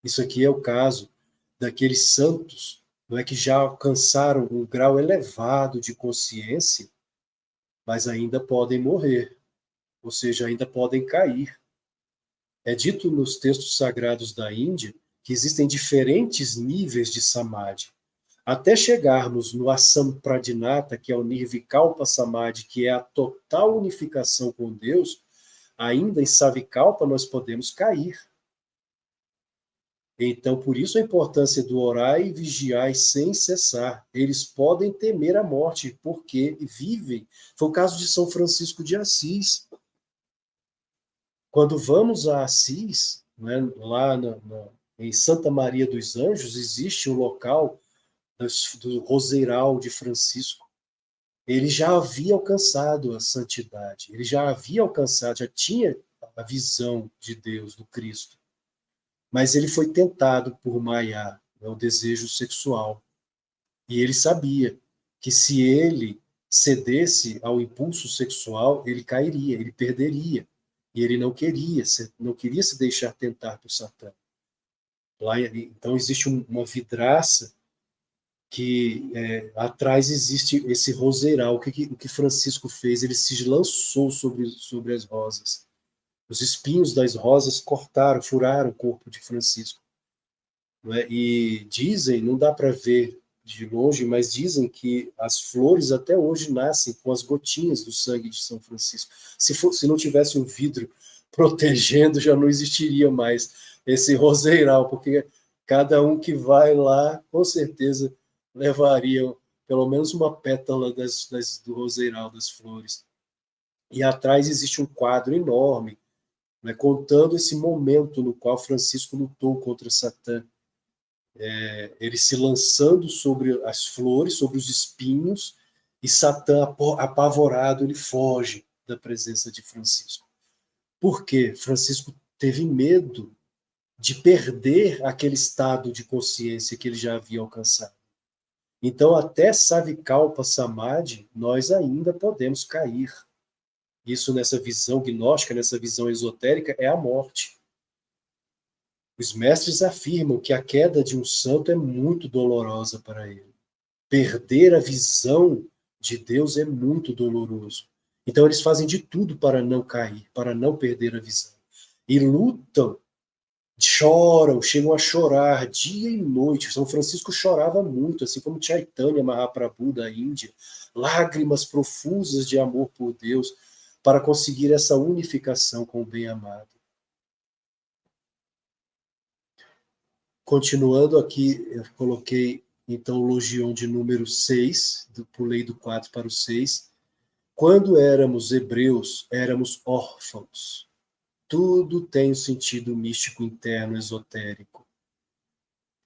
Isso aqui é o caso daqueles santos, não é, que já alcançaram um grau elevado de consciência, mas ainda podem morrer, ou seja, ainda podem cair. É dito nos textos sagrados da Índia que existem diferentes níveis de samadhi. Até chegarmos no Asampradinata, que é o Nirvikalpa Samadhi, que é a total unificação com Deus, ainda em Savikalpa nós podemos cair. Então, por isso a importância do orar e vigiar sem cessar. Eles podem temer a morte, porque vivem. Foi o caso de São Francisco de Assis. Quando vamos a Assis, né, lá em Santa Maria dos Anjos, existe o local do Roseiral de Francisco. Ele já havia alcançado a santidade, ele já havia alcançado, já tinha a visão de Deus, do Cristo. Mas ele foi tentado por Maya, né, o desejo sexual. E ele sabia que se ele cedesse ao impulso sexual, ele cairia, ele perderia. E ele não queria se deixar tentar por Satã. Lá, então existe uma vidraça que atrás existe esse roseiral. O que Francisco fez? Ele se lançou sobre as rosas. Os espinhos das rosas cortaram, furaram o corpo de Francisco. Não é? E dizem, não dá para ver de longe, mas dizem que as flores até hoje nascem com as gotinhas do sangue de São Francisco. Se não tivesse um vidro protegendo, já não existiria mais esse roseiral, porque cada um que vai lá, com certeza, levaria pelo menos uma pétala do roseiral, das flores. E atrás existe um quadro enorme, né, contando esse momento no qual Francisco lutou contra Satã. Ele se lançando sobre as flores, sobre os espinhos, e Satã, apavorado, ele foge da presença de Francisco. Por quê? Francisco teve medo de perder aquele estado de consciência que ele já havia alcançado. Então, até Savikalpa Samadhi, nós ainda podemos cair. Isso, nessa visão gnóstica, nessa visão esotérica, é a morte. Os mestres afirmam que a queda de um santo é muito dolorosa para ele. Perder a visão de Deus é muito doloroso. Então eles fazem de tudo para não cair, para não perder a visão. E lutam, choram, chegam a chorar dia e noite. São Francisco chorava muito, assim como Chaitanya Mahaprabhu da Índia. Lágrimas profusas de amor por Deus para conseguir essa unificação com o bem-amado. Continuando aqui, eu coloquei então o Logion de número 6, pulei do 4 para o 6. Quando éramos hebreus, éramos órfãos. Tudo tem um sentido místico interno, esotérico.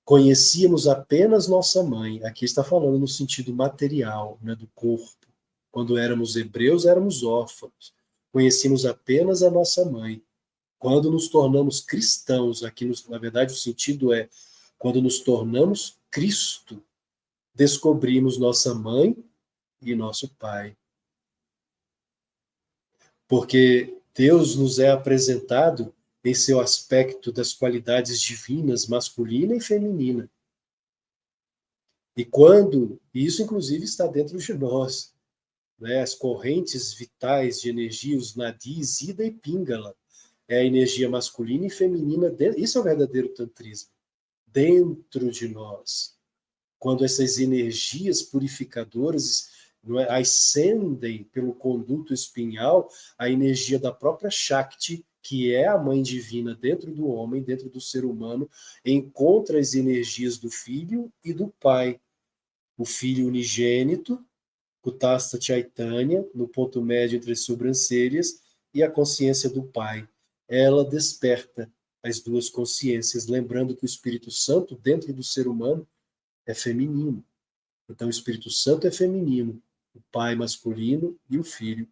Conhecíamos apenas nossa mãe. Aqui está falando no sentido material, né, do corpo. Quando éramos hebreus, éramos órfãos. Conhecíamos apenas a nossa mãe. Quando nos tornamos cristãos, aqui na verdade o sentido é quando nos tornamos Cristo, descobrimos nossa mãe e nosso pai. Porque Deus nos é apresentado em seu aspecto das qualidades divinas, masculina e feminina. E isso inclusive está dentro de nós, né? As correntes vitais de energia, os nadis, Ida e Pingala, é a energia masculina e feminina, isso é o verdadeiro tantrismo, dentro de nós. Quando essas energias purificadoras, não é, ascendem pelo conduto espinhal, a energia da própria Shakti, que é a mãe divina dentro do homem, dentro do ser humano, encontra as energias do filho e do pai. O filho unigênito, Kutastha Chaitanya, no ponto médio entre as sobrancelhas, e a consciência do pai. Ela desperta as duas consciências, lembrando que o Espírito Santo, dentro do ser humano, é feminino. Então, o Espírito Santo é feminino, o pai masculino e o filho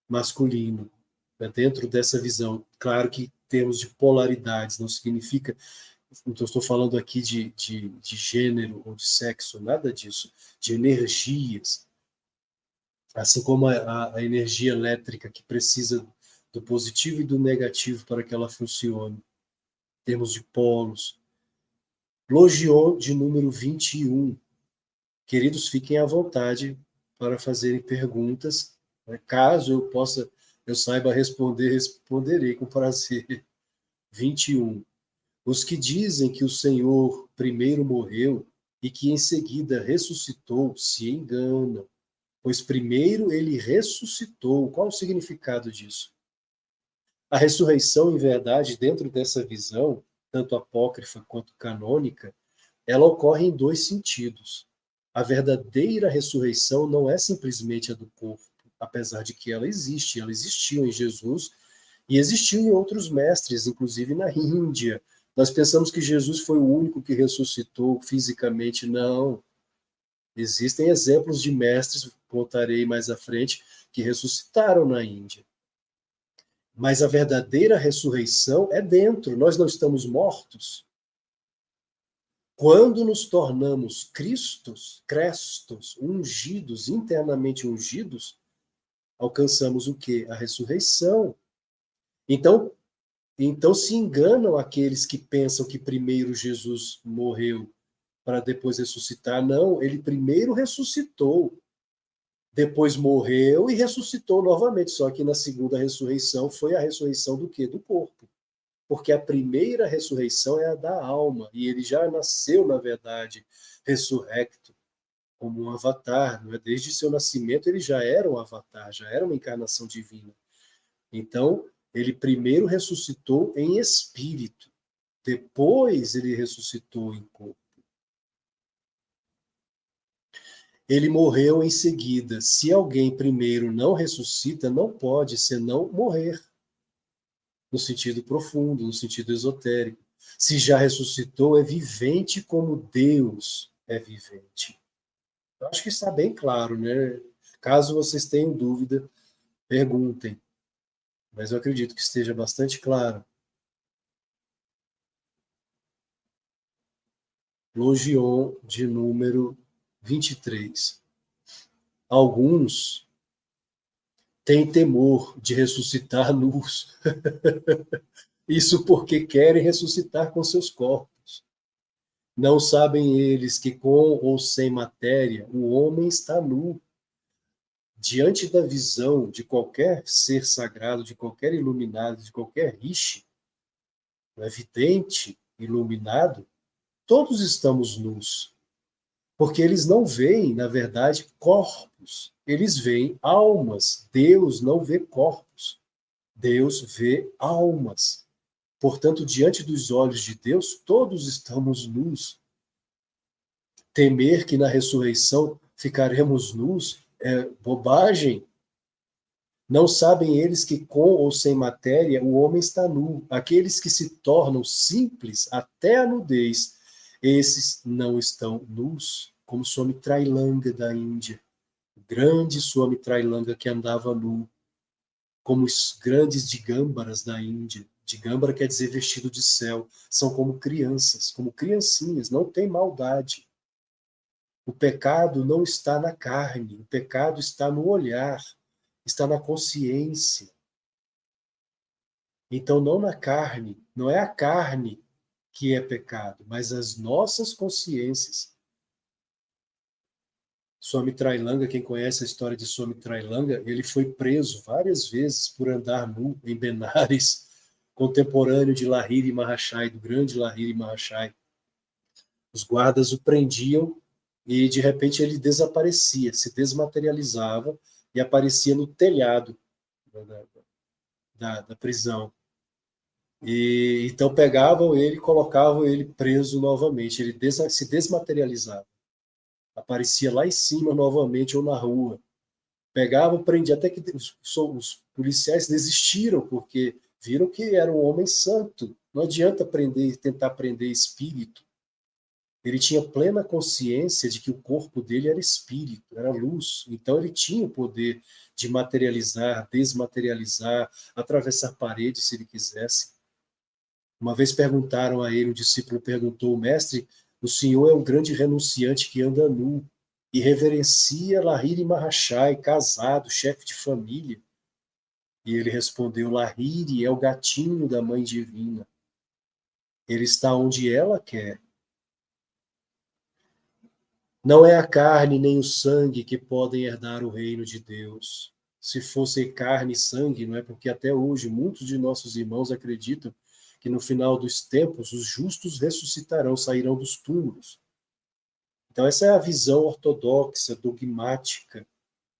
masculino. É dentro dessa visão. Claro que temos de polaridades, não significa. Não estou falando aqui de gênero ou de sexo, nada disso. De energias. Assim como a energia elétrica que precisa do positivo e do negativo para que ela funcione. Temos de polos. Logion de número 21. Queridos, fiquem à vontade para fazerem perguntas. Caso eu saiba responder, responderei com prazer. 21. Os que dizem que o Senhor primeiro morreu e que em seguida ressuscitou se enganam, pois primeiro ele ressuscitou. Qual o significado disso? A ressurreição, em verdade, dentro dessa visão, tanto apócrifa quanto canônica, ela ocorre em dois sentidos. A verdadeira ressurreição não é simplesmente a do corpo, apesar de que ela existe, ela existiu em Jesus e existiu em outros mestres, inclusive na Índia. Nós pensamos que Jesus foi o único que ressuscitou fisicamente. Não. Existem exemplos de mestres, contarei mais à frente, que ressuscitaram na Índia. Mas a verdadeira ressurreição é dentro, nós não estamos mortos. Quando nos tornamos crestos, ungidos, internamente ungidos, alcançamos o quê? A ressurreição. Então se enganam aqueles que pensam que primeiro Jesus morreu para depois ressuscitar. Não, ele primeiro ressuscitou, depois morreu e ressuscitou novamente. Só que na segunda ressurreição foi a ressurreição do quê? Do corpo. Porque a primeira ressurreição é a da alma, e ele já nasceu, na verdade, ressurrecto, como um avatar. Não é? Desde seu nascimento ele já era um avatar, já era uma encarnação divina. Então, ele primeiro ressuscitou em espírito, depois ele ressuscitou em corpo. Ele morreu em seguida. Se alguém primeiro não ressuscita, não pode senão morrer, no sentido profundo, no sentido esotérico. Se já ressuscitou, é vivente como Deus é vivente. Eu acho que está bem claro, né? Caso vocês tenham dúvida, perguntem. Mas eu acredito que esteja bastante claro. Logion de número 23. Alguns têm temor de ressuscitar nus. Isso porque querem ressuscitar com seus corpos. Não sabem eles que com ou sem matéria o homem está nu. Diante da visão de qualquer ser sagrado, de qualquer iluminado, de qualquer rishi, evidente, iluminado, todos estamos nus. Porque eles não veem, na verdade, corpos. Eles veem almas. Deus não vê corpos. Deus vê almas. Portanto, diante dos olhos de Deus, todos estamos nus. Temer que na ressurreição ficaremos nus é bobagem. Não sabem eles que com ou sem matéria o homem está nu. Aqueles que se tornam simples até a nudez, esses não estão nus, como Swami Trailanga da Índia. O grande Swami Trailanga que andava nu, como os grandes Digambaras da Índia. Digambara quer dizer vestido de céu. São como crianças, como criancinhas, não tem maldade. O pecado não está na carne, o pecado está no olhar, está na consciência. Então, não na carne, não é a carne que é pecado, mas as nossas consciências. Swami Trailanga, quem conhece a história de Swami Trailanga, ele foi preso várias vezes por andar nu em Benares, contemporâneo de Lahiri Mahashai, do grande Lahiri Mahashai. Os guardas o prendiam e, de repente, ele desaparecia, se desmaterializava e aparecia no telhado da prisão. E então pegavam ele e colocavam ele preso novamente. Ele se desmaterializava. Aparecia lá em cima novamente ou na rua. Pegavam, prendiam, até que os policiais desistiram, porque viram que era um homem santo. Não adianta tentar prender espírito. Ele tinha plena consciência de que o corpo dele era espírito, era luz. Então ele tinha o poder de materializar, desmaterializar, atravessar paredes se ele quisesse. Uma vez perguntaram a ele, um discípulo perguntou, mestre, o senhor é um grande renunciante que anda nu e reverencia Lahiri Mahashai, casado, chefe de família. E ele respondeu, Lahiri é o gatinho da mãe divina. Ele está onde ela quer. Não é a carne nem o sangue que podem herdar o reino de Deus. Se fosse carne e sangue, não é porque até hoje muitos de nossos irmãos acreditam que no final dos tempos os justos ressuscitarão, sairão dos túmulos. Então essa é a visão ortodoxa, dogmática,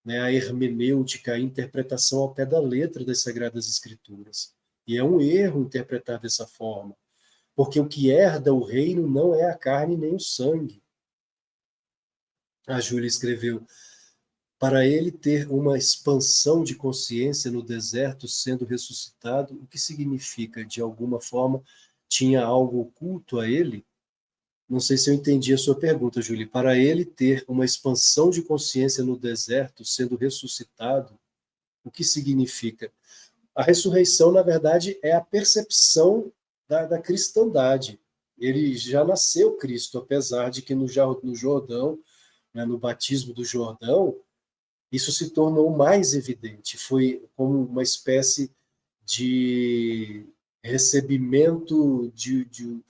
né, a hermenêutica, a interpretação ao pé da letra das Sagradas Escrituras. E é um erro interpretar dessa forma, porque o que herda o reino não é a carne nem o sangue. A Júlia escreveu, para ele ter uma expansão de consciência no deserto sendo ressuscitado, o que significa, de alguma forma, tinha algo oculto a ele? Não sei se eu entendi a sua pergunta, Júlia. Para ele ter uma expansão de consciência no deserto sendo ressuscitado, o que significa? A ressurreição, na verdade, é a percepção da cristandade. Ele já nasceu Cristo, apesar de que no Jordão, né, no batismo do Jordão, isso se tornou mais evidente. Foi como uma espécie de recebimento de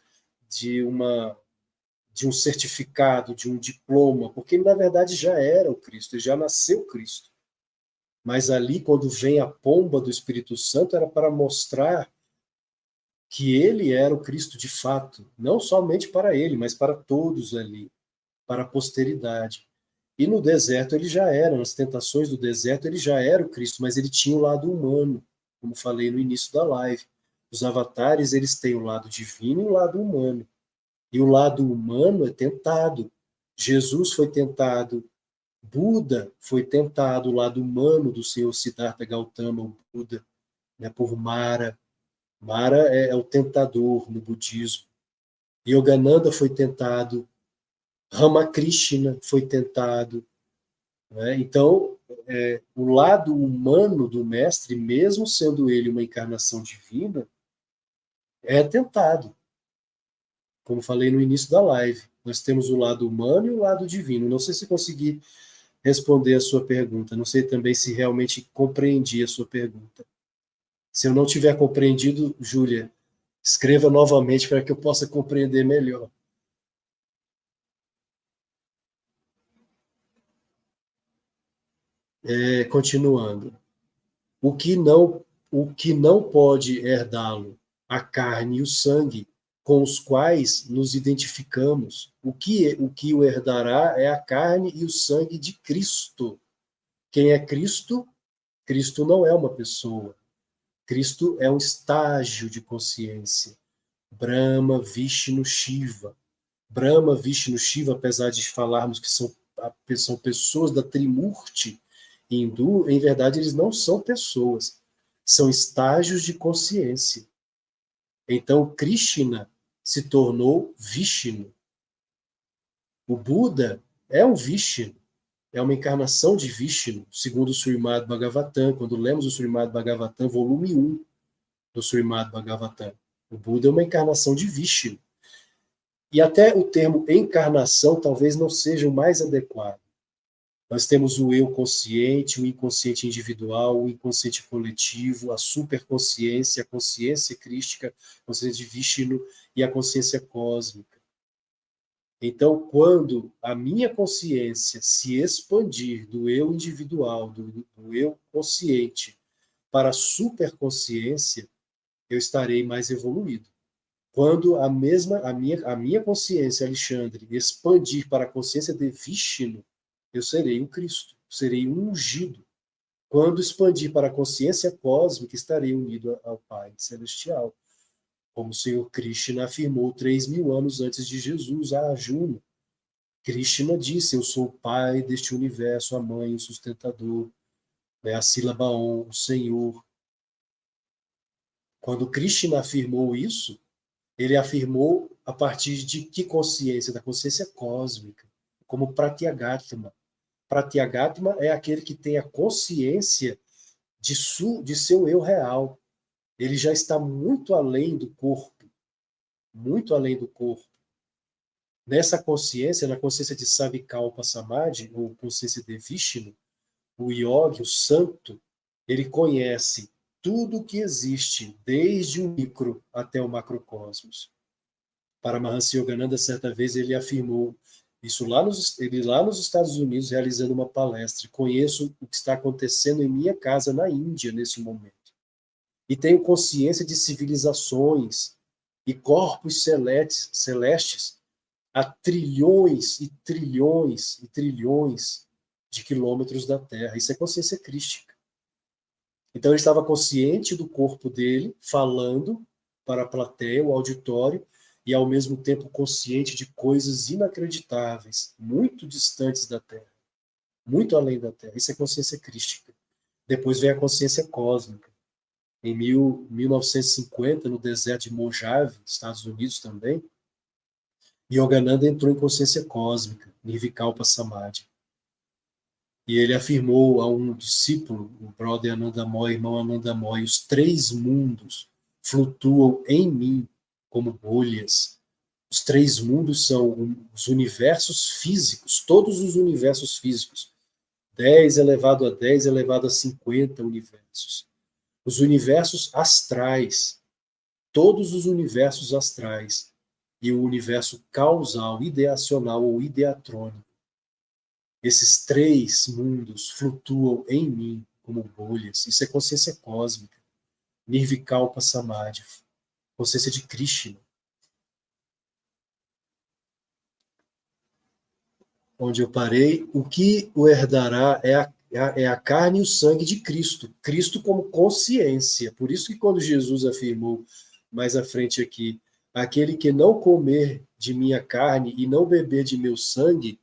um certificado, de um diploma, porque ele, na verdade, já era o Cristo, ele já nasceu Cristo. Mas ali, quando vem a pomba do Espírito Santo, era para mostrar que ele era o Cristo de fato, não somente para ele, mas para todos ali, para a posteridade. E no deserto ele já era, nas tentações do deserto ele já era o Cristo, mas ele tinha o lado humano, como falei no início da live. Os avatares, eles têm o lado divino e o lado humano. E o lado humano é tentado. Jesus foi tentado, Buda foi tentado, o lado humano do Senhor Siddhartha Gautama, o Buda, né, por Mara. Mara é o tentador no budismo. Yogananda foi tentado, Ramakrishna foi tentado. Né? Então, o lado humano do mestre, mesmo sendo ele uma encarnação divina, é tentado. Como falei no início da live, nós temos o lado humano e o lado divino. Não sei se consegui responder a sua pergunta, não sei também se realmente compreendi a sua pergunta. Se eu não tiver compreendido, Júlia, Escreva novamente para que eu possa compreender melhor. Continuando. O que não pode herdá-lo, a carne e o sangue, com os quais nos identificamos. O que o herdará é a carne e o sangue de Cristo. Quem é Cristo? Cristo não é uma pessoa. Cristo é um estágio de consciência. Brahma, Vishnu, Shiva. Brahma, Vishnu, Shiva, apesar de falarmos que são pessoas da Trimurti hindu, em verdade eles não são pessoas, são estágios de consciência. Então, Krishna se tornou Vishnu. O Buda é um Vishnu, é uma encarnação de Vishnu, segundo o Srimad Bhagavatam. Quando lemos o Srimad Bhagavatam, volume 1 do Srimad Bhagavatam, o Buda é uma encarnação de Vishnu. E até o termo encarnação talvez não seja o mais adequado. Nós temos o eu consciente, o inconsciente individual, o inconsciente coletivo, a superconsciência, a consciência crística, a consciência de Vishnu e a consciência cósmica. Então, quando a minha consciência se expandir do eu individual, do eu consciente, para a superconsciência, eu estarei mais evoluído. Quando a minha consciência, Alexandre, expandir para a consciência de Vishnu, eu serei um Cristo, serei um ungido. Quando expandir para a consciência cósmica, estarei unido ao Pai Celestial. Como o Senhor Krishna afirmou 3.000 anos antes de Jesus a Arjuna. Krishna disse: eu sou o Pai deste universo, a Mãe, o sustentador, a sílaba Om, o Senhor. Quando Krishna afirmou isso, ele afirmou a partir de que consciência? Da consciência cósmica, como Pratyagatma. Pratyagatma é aquele que tem a consciência de seu eu real. Ele já está muito além do corpo, muito além do corpo. Nessa consciência, na consciência de Savikalpa Samadhi, ou consciência de Vishnu, o yogi, o santo, ele conhece tudo o que existe, desde o micro até o macrocosmos. Paramahansa Yogananda, certa vez, ele afirmou isso lá nos Estados Unidos, realizando uma palestra. Conheço o que está acontecendo em minha casa na Índia, nesse momento. E tenho consciência de civilizações e corpos celestes a trilhões e trilhões e trilhões de quilômetros da Terra. Isso é consciência crística. Então, ele estava consciente do corpo dele, falando para a plateia, o auditório, e ao mesmo tempo consciente de coisas inacreditáveis, muito distantes da Terra, muito além da Terra. Isso é consciência crística. Depois vem a consciência cósmica. Em 1950, no deserto de Mojave, Estados Unidos também, Yogananda entrou em consciência cósmica, Nirvikalpa Samadhi. E ele afirmou a um discípulo, o brother Anandamoy, irmão Anandamoy, os 3 mundos flutuam em mim como bolhas. Os 3 mundos são os universos físicos, todos os universos físicos. 10 elevado a 10 elevado a 50 universos. Os universos astrais, todos os universos astrais. E o universo causal, ideacional ou ideatrônico. Esses 3 mundos flutuam em mim como bolhas. Isso é consciência cósmica. Nirvikalpa Samadhi. Consciência de Krishna. Onde eu parei, o que o herdará é a carne e o sangue de Cristo. Cristo como consciência. Por isso que quando Jesus afirmou mais à frente aqui, aquele que não comer de minha carne e não beber de meu sangue,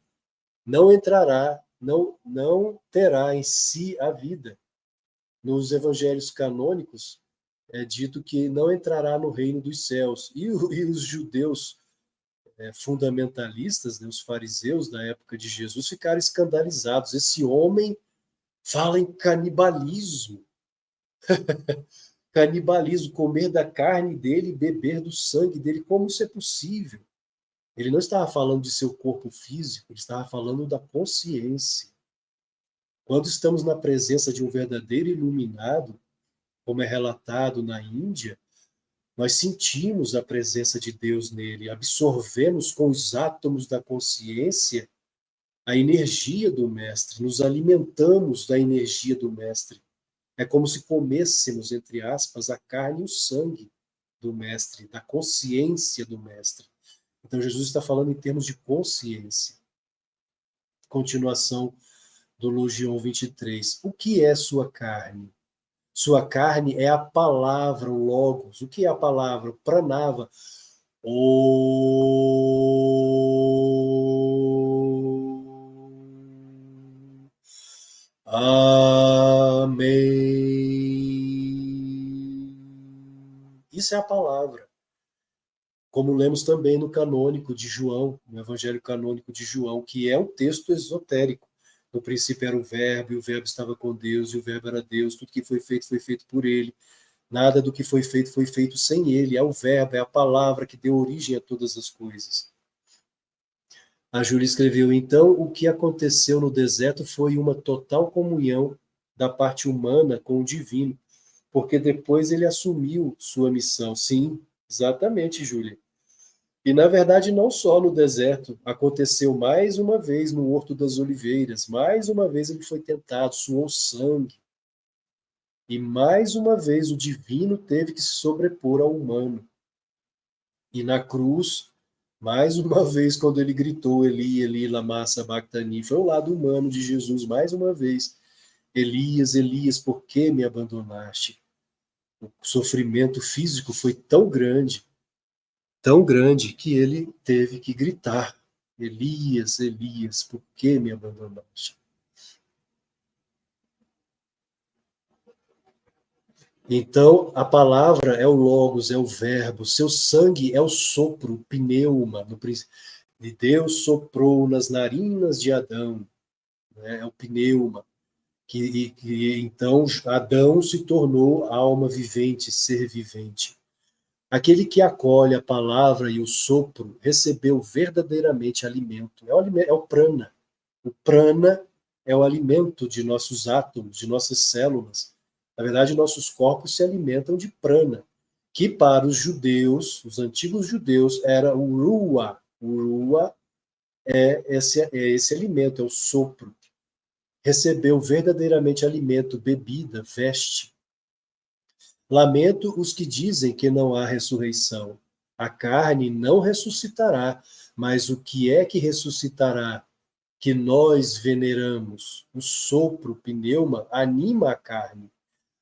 não entrará, não terá em si a vida. Nos evangelhos canônicos é dito que não entrará no reino dos céus. E os judeus fundamentalistas, os fariseus da época de Jesus, ficaram escandalizados. Esse homem fala em canibalismo. Canibalismo, comer da carne dele e beber do sangue dele. Como isso é possível? Ele não estava falando de seu corpo físico, ele estava falando da consciência. Quando estamos na presença de um verdadeiro iluminado, como é relatado na Índia, Nós sentimos a presença de Deus nele, absorvemos com os átomos da consciência a energia do Mestre, nos alimentamos da energia do Mestre. É como se comêssemos, entre aspas, a carne e o sangue do Mestre, da consciência do Mestre. Então, Jesus está falando em termos de consciência. Continuação do Logion 23. O que é sua carne? Sua carne é a palavra, o Logos. O que é a palavra? Pranava. Amém. Isso é a palavra. Como lemos também no canônico de João, no Evangelho canônico de João, que é um texto esotérico. No princípio era o Verbo, e o Verbo estava com Deus, e o Verbo era Deus. Tudo que foi feito por ele. Nada do que foi feito sem ele. É o Verbo, é a palavra que deu origem a todas as coisas. A Júlia escreveu, então, o que aconteceu no deserto foi uma total comunhão da parte humana com o divino, porque depois ele assumiu sua missão. Sim, exatamente, Júlia. E, na verdade, não só no deserto, aconteceu mais uma vez no Horto das Oliveiras, mais uma vez ele foi tentado, suou sangue. E mais uma vez o divino teve que se sobrepor ao humano. E na cruz, mais uma vez, quando ele gritou, Eli, Eli, lama sabachthani, foi o lado humano de Jesus, mais uma vez. Elias, Elias, por que me abandonaste? O sofrimento físico foi tão grande, que ele teve que gritar, Elias, Elias, por que me abandonaste? Então, a palavra é o logos, é o verbo, seu sangue é o sopro, o pneuma, e Deus soprou nas narinas de Adão, né? É o pneuma, que então Adão se tornou alma vivente, ser vivente. Aquele que acolhe a palavra e o sopro recebeu verdadeiramente alimento. É o prana. O prana é o alimento de nossos átomos, de nossas células. Na verdade, nossos corpos se alimentam de prana, que para os judeus, os antigos judeus, era o ruah. O ruah é esse alimento, é o sopro. Recebeu verdadeiramente alimento, bebida, veste. Lamento os que dizem que não há ressurreição. A carne não ressuscitará, mas o que é que ressuscitará? Que nós veneramos. O sopro, o pneuma, anima a carne.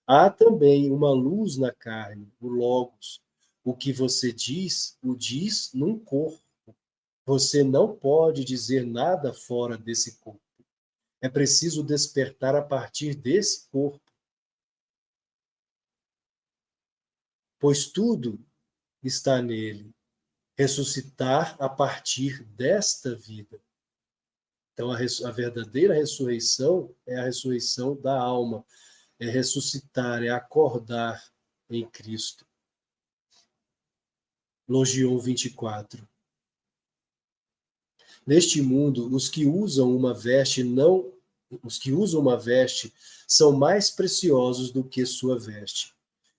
Há também uma luz na carne, o Logos. O que você diz, o diz num corpo. Você não pode dizer nada fora desse corpo. É preciso despertar a partir desse corpo, pois tudo está nele. Ressuscitar a partir desta vida. Então, a verdadeira ressurreição é a ressurreição da alma, é ressuscitar, é acordar em Cristo. Logion 24. Neste mundo, os que usam uma veste são mais preciosos do que sua veste.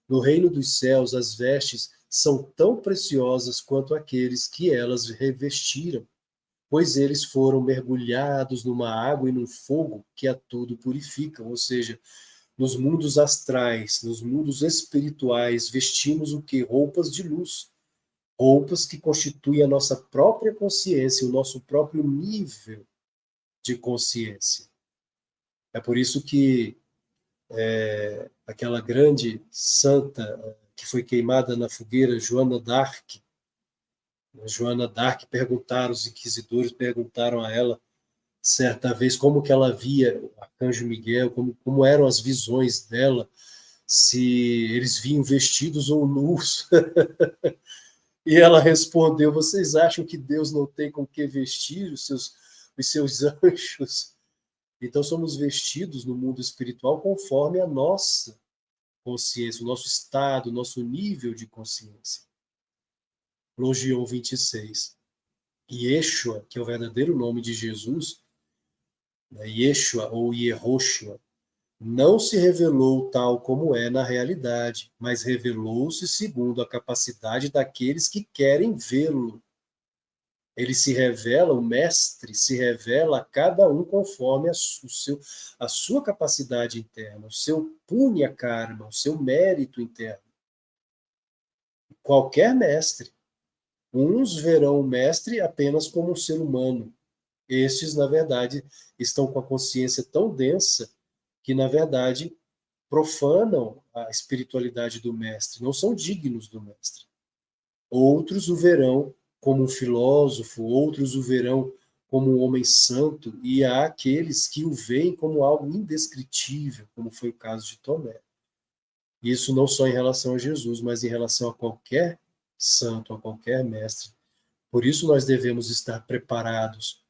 No reino dos céus, as vestes são tão preciosas quanto aqueles que elas revestiram, pois eles foram mergulhados numa água e num fogo que a tudo purificam. Ou seja, nos mundos astrais, nos mundos espirituais, vestimos o que? Roupas de luz. Roupas que constituem a nossa própria consciência, o nosso próprio nível de consciência. É por isso que aquela grande santa que foi queimada na fogueira, Joana d'Arc, os inquisidores perguntaram a ela, certa vez, como que ela via o arcanjo Miguel, como eram as visões dela, se eles vinham vestidos ou nus. E ela respondeu, vocês acham que Deus não tem com que vestir os seus anjos? Então somos vestidos no mundo espiritual conforme a nossa consciência, o nosso estado, o nosso nível de consciência. Logion 26. Yeshua, que é o verdadeiro nome de Jesus, né? Yeshua ou Yehoshua, não se revelou tal como é na realidade, mas revelou-se segundo a capacidade daqueles que querem vê-lo. Ele se revela, o mestre se revela a cada um conforme a sua capacidade interna, o seu punya karma, o seu mérito interno. Qualquer mestre. Uns verão o mestre apenas como um ser humano. Estes, na verdade, estão com a consciência tão densa que, na verdade, profanam a espiritualidade do mestre, não são dignos do mestre. Outros o verão como um filósofo, outros o verão como um homem santo, e há aqueles que o veem como algo indescritível, como foi o caso de Tomé. Isso não só em relação a Jesus, mas em relação a qualquer santo, a qualquer mestre. Por isso nós devemos estar preparados,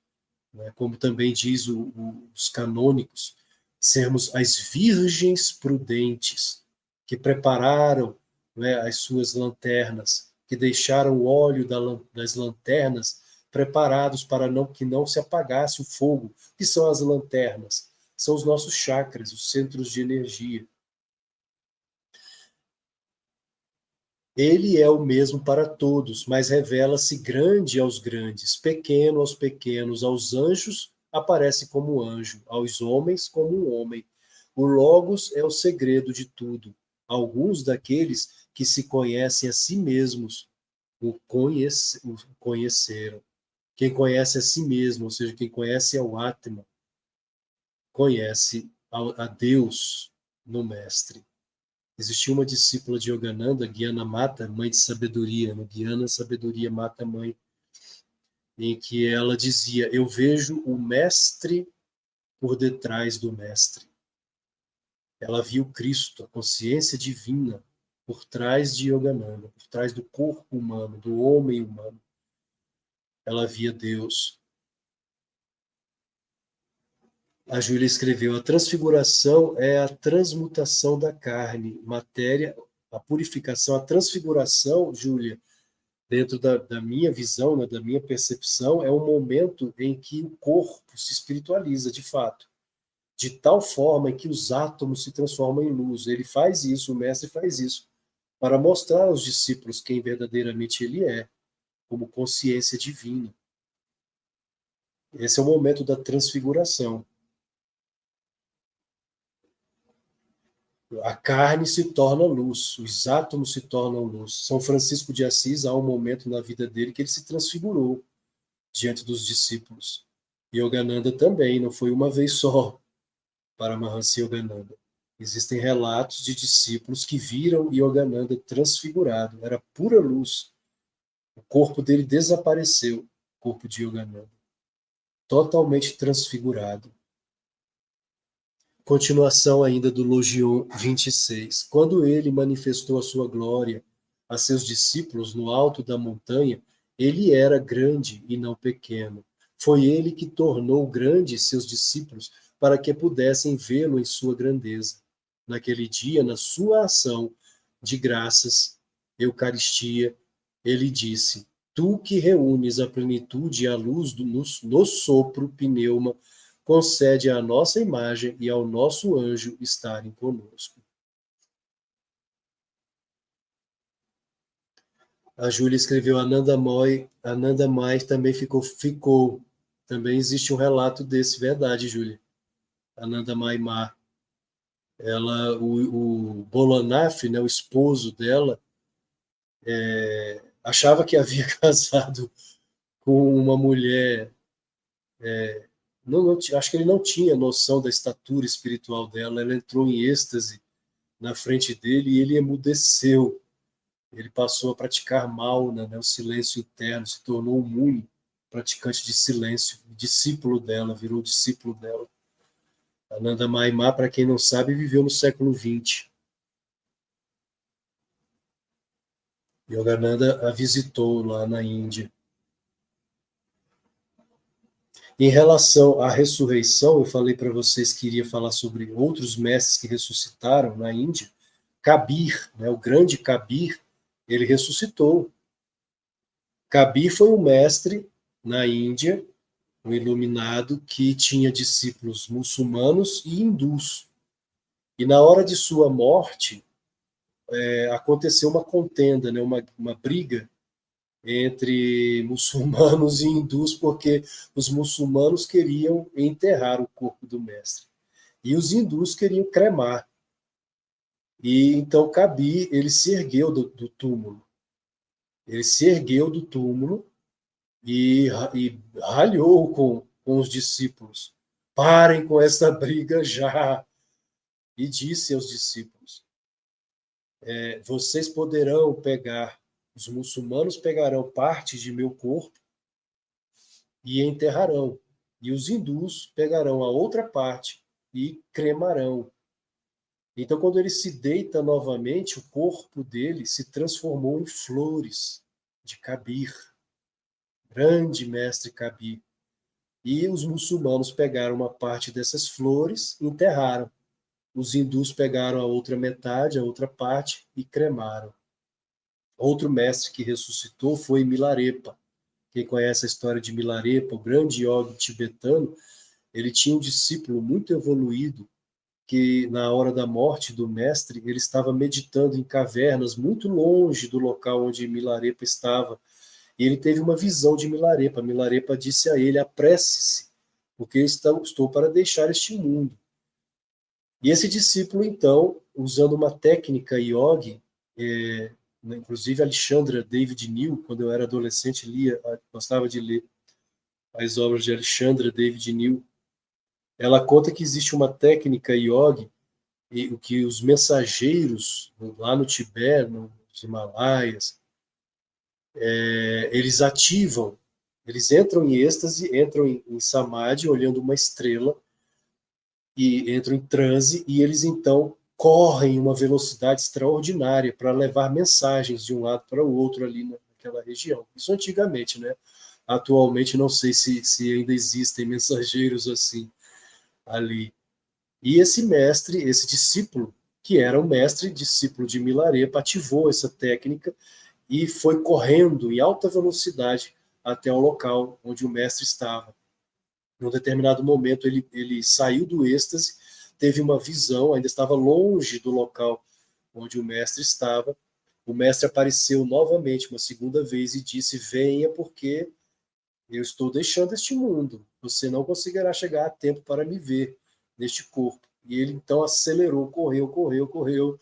né? Como também diz os canônicos, sermos as virgens prudentes, que prepararam, né, as suas lanternas, que deixaram o óleo das lanternas preparados para que não se apagasse o fogo, que são as lanternas, são os nossos chakras, os centros de energia. Ele é o mesmo para todos, mas revela-se grande aos grandes, pequeno aos pequenos, aos anjos aparece como anjo, aos homens como um homem. O Logos é o segredo de tudo. Alguns daqueles que se conhecem a si mesmos o conheceram. Quem conhece a si mesmo, ou seja, quem conhece ao Atma, conhece a Deus no Mestre. Existia uma discípula de Yogananda, Gyana Mata, mãe de sabedoria, no Gyana, sabedoria mata mãe, em que ela dizia: eu vejo o mestre por detrás do mestre. Ela viu Cristo, a consciência divina, por trás de Yogananda, por trás do corpo humano, do homem humano. Ela via Deus. A Júlia escreveu: a transfiguração é a transmutação da carne, matéria, a purificação, a transfiguração, Júlia, dentro da minha visão, né, da minha percepção, é um momento em que o corpo se espiritualiza, de fato, de tal forma que os átomos se transformam em luz. Ele faz isso, o mestre faz isso, para mostrar aos discípulos quem verdadeiramente ele é, como consciência divina. Esse é o momento da transfiguração. A carne se torna luz, os átomos se tornam luz. São Francisco de Assis, há um momento na vida dele que ele se transfigurou diante dos discípulos. Yogananda também, não foi uma vez só para Mahasi Yogananda. Existem relatos de discípulos que viram Yogananda transfigurado, era pura luz. O corpo dele desapareceu, o corpo de Yogananda, totalmente transfigurado. Continuação ainda do Logion 26. Quando ele manifestou a sua glória a seus discípulos no alto da montanha, ele era grande e não pequeno. Foi ele que tornou grandes seus discípulos para que pudessem vê-lo em sua grandeza. Naquele dia, na sua ação de graças, Eucaristia, ele disse: tu que reúnes a plenitude e a luz no sopro pneuma, concede à nossa imagem e ao nosso anjo estarem conosco. A Júlia escreveu: Ananda Mai também ficou. Também existe um relato desse, verdade, Júlia. Ananda Mai Ma. Ela, o Bolanath, né, o esposo dela, achava que havia casado com uma mulher. Acho que ele não tinha noção da estatura espiritual dela. Ela entrou em êxtase na frente dele e ele emudeceu. Ele passou a praticar Mauna, né, o silêncio interno, se tornou um muni, praticante de silêncio, discípulo dela, virou discípulo dela. Ananda Maimá, para quem não sabe, viveu no século XX. Yogananda a visitou lá na Índia. Em relação à ressurreição, eu falei para vocês que iria falar sobre outros mestres que ressuscitaram na Índia. Kabir, né, o grande Kabir, ele ressuscitou. Kabir foi um mestre na Índia, um iluminado que tinha discípulos muçulmanos e hindus. E na hora de sua morte, aconteceu uma contenda, né, uma briga entre muçulmanos e hindus, porque os muçulmanos queriam enterrar o corpo do mestre e os hindus queriam cremar. E então Kabir, ele se ergueu do túmulo. Ele se ergueu do túmulo e ralhou com os discípulos. Parem com essa briga já! E disse aos discípulos: vocês poderão pegar, os muçulmanos pegarão parte de meu corpo e enterrarão, e os hindus pegarão a outra parte e cremarão. Então, quando ele se deita novamente, o corpo dele se transformou em flores de Kabir, grande mestre Kabir. E os muçulmanos pegaram uma parte dessas flores e enterraram. Os hindus pegaram a outra metade, a outra parte, e cremaram. Outro mestre que ressuscitou foi Milarepa. Quem conhece a história de Milarepa, o grande yogi tibetano, ele tinha um discípulo muito evoluído, que na hora da morte do mestre, ele estava meditando em cavernas muito longe do local onde Milarepa estava. E ele teve uma visão de Milarepa. Milarepa disse a ele: apresse-se, porque estou para deixar este mundo. E esse discípulo, então, usando uma técnica yogi, inclusive Alexandra David New, quando eu era adolescente, gostava de ler as obras de Alexandra David New, ela conta que existe uma técnica yogi e o que os mensageiros lá no Tibete, nos Himalaias, eles ativam, eles entram em êxtase, entram em samadhi, olhando uma estrela, e entram em transe, e eles então correm uma velocidade extraordinária para levar mensagens de um lado para o outro ali naquela região. Isso antigamente, né? Atualmente não sei se ainda existem mensageiros assim ali. E esse mestre, esse discípulo, que era o mestre discípulo de Milarepa, ativou essa técnica e foi correndo em alta velocidade até o local onde o mestre estava. Num determinado momento, ele saiu do êxtase, teve uma visão, ainda estava longe do local onde o mestre estava. O mestre apareceu novamente, uma segunda vez, e disse: venha, porque eu estou deixando este mundo. Você não conseguirá chegar a tempo para me ver neste corpo. E ele então acelerou, correu, correu, correu.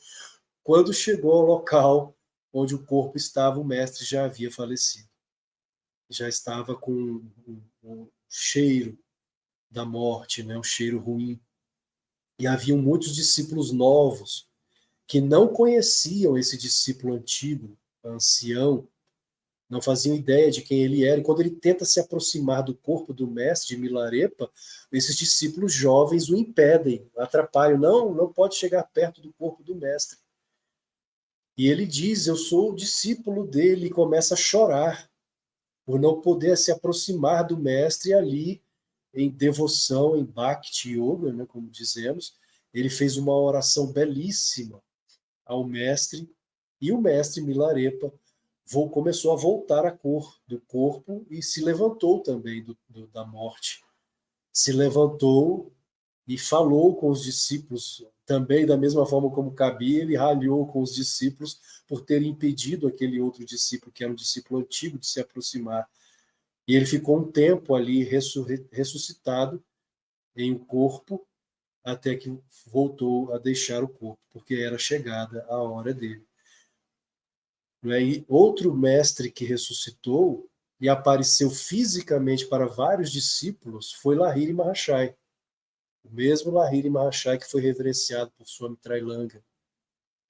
Quando chegou ao local onde o corpo estava, o mestre já havia falecido. Já estava com um cheiro da morte, né? Um cheiro ruim. E haviam muitos discípulos novos que não conheciam esse discípulo antigo, ancião, não faziam ideia de quem ele era. E quando ele tenta se aproximar do corpo do mestre de Milarepa, esses discípulos jovens o impedem, atrapalham. Não, não pode chegar perto do corpo do mestre. E ele diz: eu sou discípulo dele, e começa a chorar por não poder se aproximar do mestre ali em devoção, em Bhakti Yoga, né, como dizemos. Ele fez uma oração belíssima ao mestre, e o mestre Milarepa começou a voltar à cor do corpo e se levantou também da morte. Se levantou e falou com os discípulos, também da mesma forma como cabia, ele ralhou com os discípulos por ter impedido aquele outro discípulo, que era um discípulo antigo, de se aproximar. E ele ficou um tempo ali ressuscitado em um corpo, até que voltou a deixar o corpo, porque era chegada a hora dele. E outro mestre que ressuscitou e apareceu fisicamente para vários discípulos foi Lahiri Mahashaya. O mesmo Lahiri Mahashaya que foi reverenciado por Swami Trailanga.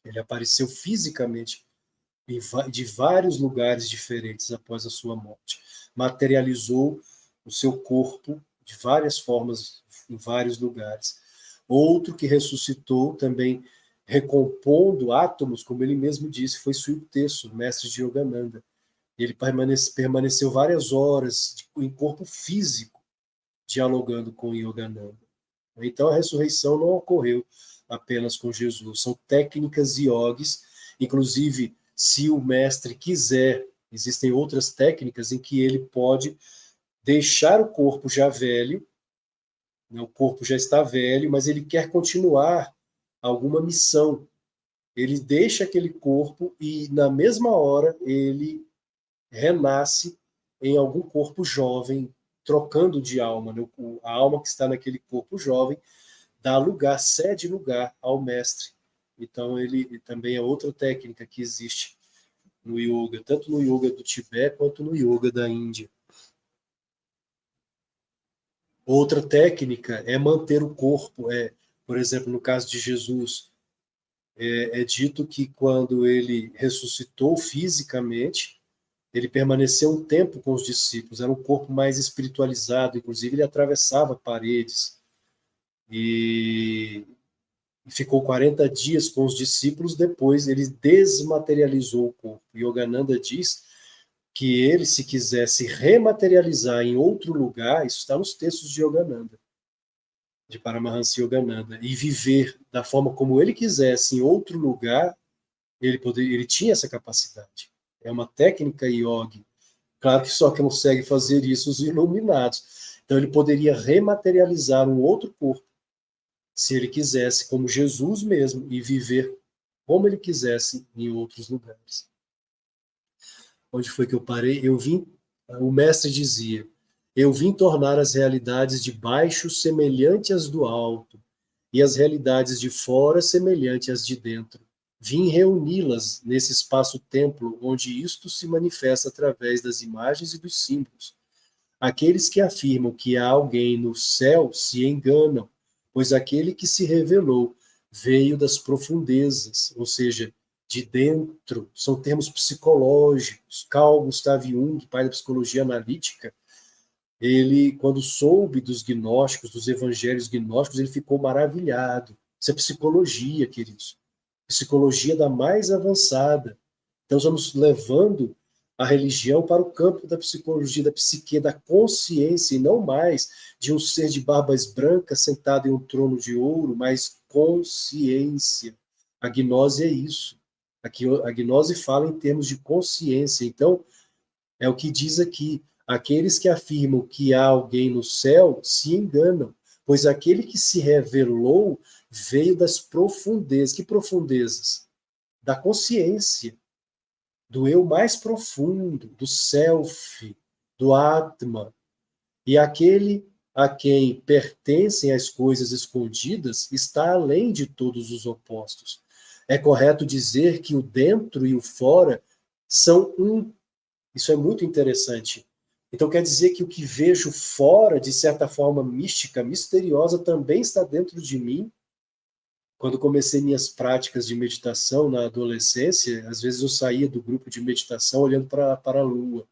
Ele apareceu fisicamente de vários lugares diferentes após a sua morte. Materializou o seu corpo de várias formas em vários lugares. Outro que ressuscitou também recompondo átomos, como ele mesmo disse, foi Suyukteso, mestre de Yogananda. Ele permaneceu várias horas em corpo físico, dialogando com Yogananda. Então a ressurreição não ocorreu apenas com Jesus, são técnicas yogis, inclusive se o mestre quiser, existem outras técnicas em que ele pode deixar o corpo já velho, né, o corpo já está velho, mas ele quer continuar alguma missão. Ele deixa aquele corpo e, na mesma hora, ele renasce em algum corpo jovem, trocando de alma. Né? A alma que está naquele corpo jovem dá lugar, cede lugar ao mestre. Então, ele também é outra técnica que existe no yoga, tanto no yoga do Tibete quanto no yoga da Índia. Outra técnica é manter o corpo. Por exemplo, no caso de Jesus, é dito que quando ele ressuscitou fisicamente, ele permaneceu um tempo com os discípulos, era um corpo mais espiritualizado, inclusive ele atravessava paredes e ficou 40 dias com os discípulos, depois ele desmaterializou o corpo. Yogananda diz que ele, se quisesse rematerializar em outro lugar, isso está nos textos de Yogananda, de Paramahansa Yogananda, e viver da forma como ele quisesse em outro lugar, ele tinha essa capacidade. É uma técnica yogi. Claro que só consegue fazer isso os iluminados. Então ele poderia rematerializar um outro corpo, se ele quisesse, como Jesus mesmo, e viver como ele quisesse em outros lugares. Onde foi que eu parei? O mestre dizia, eu vim tornar as realidades de baixo semelhantes às do alto, e as realidades de fora semelhantes às de dentro. Vim reuni-las nesse espaço-templo, onde isto se manifesta através das imagens e dos símbolos. Aqueles que afirmam que há alguém no céu se enganam, pois aquele que se revelou veio das profundezas, ou seja, de dentro. São termos psicológicos. Carl Gustav Jung, pai da psicologia analítica, ele, quando soube dos gnósticos, dos evangelhos gnósticos, ele ficou maravilhado. Isso é psicologia, queridos. Psicologia da mais avançada. Então, estamos levando a religião para o campo da psicologia, da psique, da consciência, e não mais de um ser de barbas brancas sentado em um trono de ouro, mas consciência. A gnose é isso. Aqui, a gnose fala em termos de consciência. Então, é o que diz aqui. Aqueles que afirmam que há alguém no céu se enganam, pois aquele que se revelou veio das profundezas. Que profundezas? Da consciência, do eu mais profundo, do self, do Atma. E aquele a quem pertencem as coisas escondidas está além de todos os opostos. É correto dizer que o dentro e o fora são um. Isso é muito interessante. Então quer dizer que o que vejo fora, de certa forma mística, misteriosa, também está dentro de mim. Quando comecei minhas práticas de meditação na adolescência, às vezes eu saía do grupo de meditação olhando para a Lua.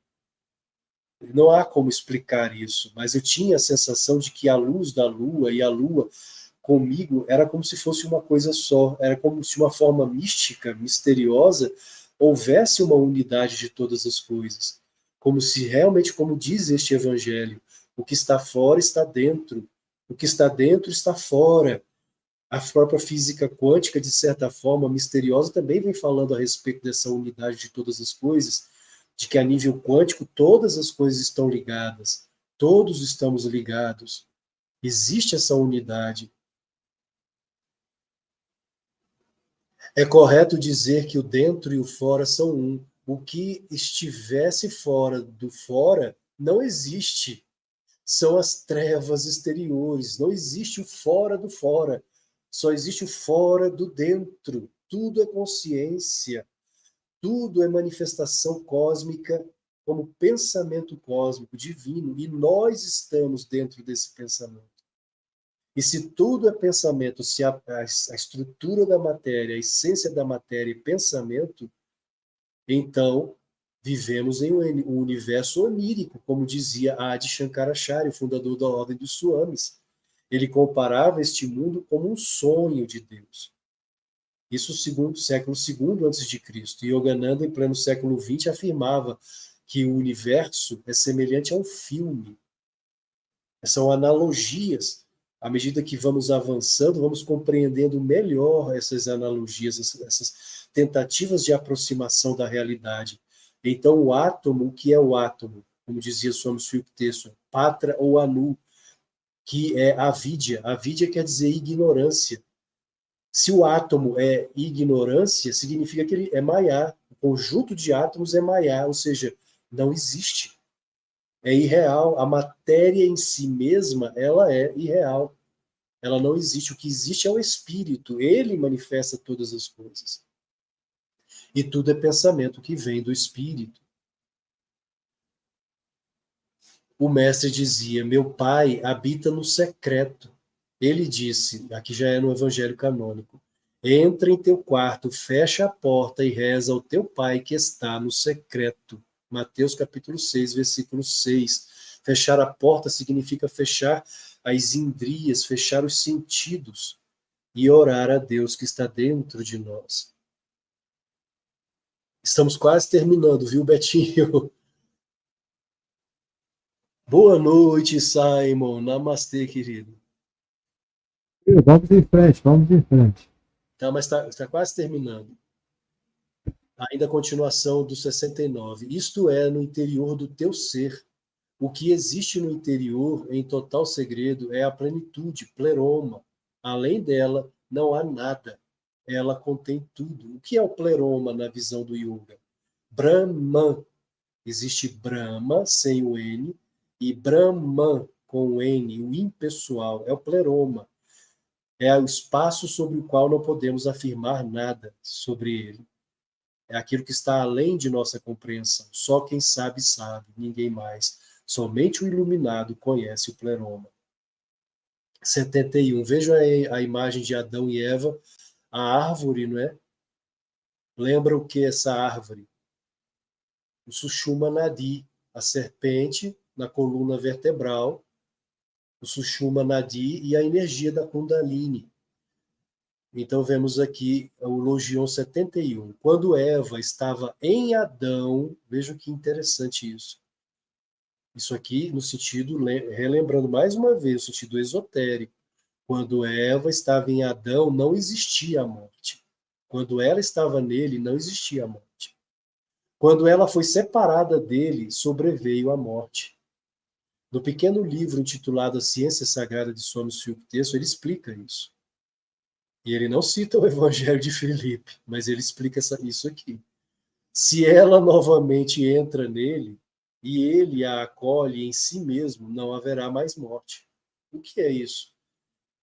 Não há como explicar isso, mas eu tinha a sensação de que a luz da Lua e a Lua comigo era como se fosse uma coisa só, era como se uma forma mística, misteriosa, houvesse uma unidade de todas as coisas. Como se realmente, como diz este evangelho, o que está fora está dentro, o que está dentro está fora. A própria física quântica, de certa forma, misteriosa, também vem falando a respeito dessa unidade de todas as coisas, de que a nível quântico todas as coisas estão ligadas, todos estamos ligados. Existe essa unidade. É correto dizer que o dentro e o fora são um. O que estivesse fora do fora não existe. São as trevas exteriores. Não existe o fora do fora. Só existe o fora do dentro. Tudo é consciência. Tudo é manifestação cósmica como pensamento cósmico divino. E nós estamos dentro desse pensamento. E se tudo é pensamento, se a estrutura da matéria, a essência da matéria é pensamento, então vivemos em um universo onírico, como dizia Adi Shankaracharya, o fundador da Ordem dos Swamis. Ele comparava este mundo como um sonho de Deus. Isso segundo século II a.C. Yogananda, em pleno século XX, afirmava que o universo é semelhante a um filme. São analogias. À medida que vamos avançando, vamos compreendendo melhor essas analogias, essas tentativas de aproximação da realidade. Então, o átomo, o que é o átomo? Como dizia Swami Suyukdeso, patra ou anu, que é avidya. Avidya quer dizer ignorância. Se o átomo é ignorância, significa que ele é maiá. O conjunto de átomos é maiá, ou seja, não existe. É irreal. A matéria em si mesma, ela é irreal. Ela não existe. O que existe é o espírito. Ele manifesta todas as coisas. E tudo é pensamento que vem do espírito. O mestre dizia: meu pai habita no secreto. Ele disse, aqui já é no evangelho canônico: entra em teu quarto, fecha a porta e reza ao teu pai que está no secreto. Mateus capítulo 6, versículo 6. Fechar a porta significa fechar as indrias, fechar os sentidos e orar a Deus que está dentro de nós. Estamos quase terminando, viu, Betinho? Boa noite, Simon. Namastê, querido. Vamos em frente, vamos em frente. Tá, mas está quase terminando. Ainda a continuação do 69. Isto é, no interior do teu ser. O que existe no interior, em total segredo, é a plenitude, pleroma. Além dela, não há nada. Ela contém tudo. O que é o pleroma na visão do yoga? Brahman. Existe Brahma, sem o N, e Brahman, com o N, o impessoal. É o pleroma. É o espaço sobre o qual não podemos afirmar nada sobre ele. É aquilo que está além de nossa compreensão. Só quem sabe, sabe, ninguém mais. Somente o iluminado conhece o pleroma. 71. Veja a imagem de Adão e Eva, a árvore, não é? Lembra o que é essa árvore? O Sushumna Nadi, a serpente na coluna vertebral, o Sushumna Nadi e a energia da Kundalini. Então vemos aqui o Logion 71. Quando Eva estava em Adão, veja que interessante isso. Isso aqui no sentido, relembrando mais uma vez, o sentido esotérico. Quando Eva estava em Adão, não existia a morte. Quando ela estava nele, não existia a morte. Quando ela foi separada dele, sobreveio a morte. No pequeno livro intitulado A Ciência Sagrada de Swami Suyukdeso, ele explica isso. E ele não cita o Evangelho de Filipe, mas ele explica isso aqui. Se ela novamente entra nele e ele a acolhe em si mesmo, não haverá mais morte. O que é isso?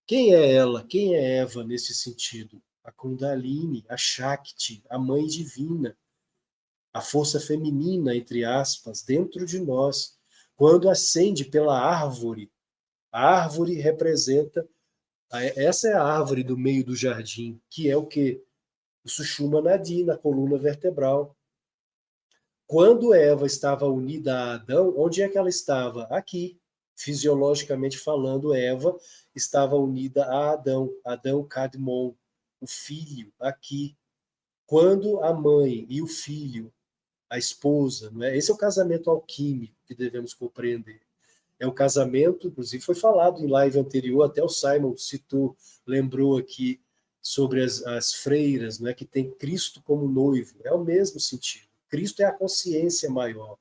Quem é ela? Quem é Eva nesse sentido? A Kundalini, a Shakti, a Mãe Divina, a força feminina, entre aspas, dentro de nós. Quando ascende pela árvore, a árvore representa. Essa é a árvore do meio do jardim, que é o quê? O Sushumna Nadi, na coluna vertebral. Quando Eva estava unida a Adão, onde é que ela estava? Aqui. Fisiologicamente falando, Eva estava unida a Adão, Adão Kadmon, o filho, aqui. Quando a mãe e o filho, a esposa, não é? Esse é o casamento alquímico que devemos compreender. É o casamento, inclusive foi falado em live anterior, até o Simon citou, lembrou aqui sobre as freiras, não é? Que tem Cristo como noivo. É o mesmo sentido. Cristo é a consciência maior,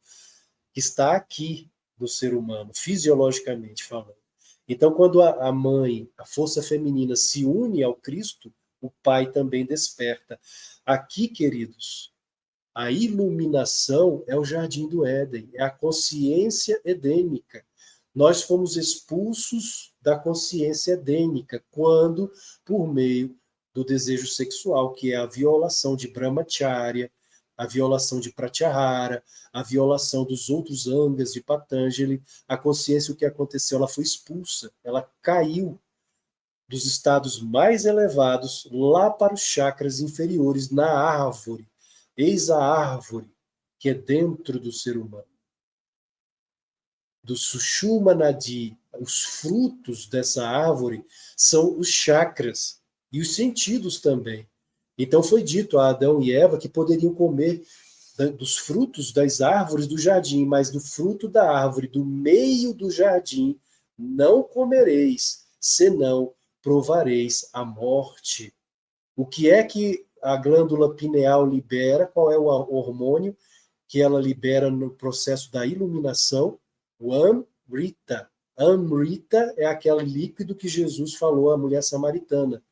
que está aqui no ser humano, fisiologicamente falando. Então, quando a mãe, a força feminina, se une ao Cristo, o Pai também desperta. Aqui, queridos, a iluminação é o jardim do Éden, é a consciência edênica. Nós fomos expulsos da consciência edênica quando, por meio do desejo sexual, que é a violação de Brahmacharya, a violação de Pratyahara, a violação dos outros angas de Patanjali, a consciência, o que aconteceu, ela foi expulsa, ela caiu dos estados mais elevados lá para os chakras inferiores, na árvore. Eis a árvore que é dentro do ser humano. Do Sushumna Nadi, os frutos dessa árvore são os chakras e os sentidos também. Então foi dito a Adão e Eva que poderiam comer dos frutos das árvores do jardim, mas do fruto da árvore do meio do jardim não comereis, senão provareis a morte. O que é que a glândula pineal libera? Qual é o hormônio que ela libera no processo da iluminação? O Amrita. Amrita é aquele líquido que Jesus falou à mulher samaritana,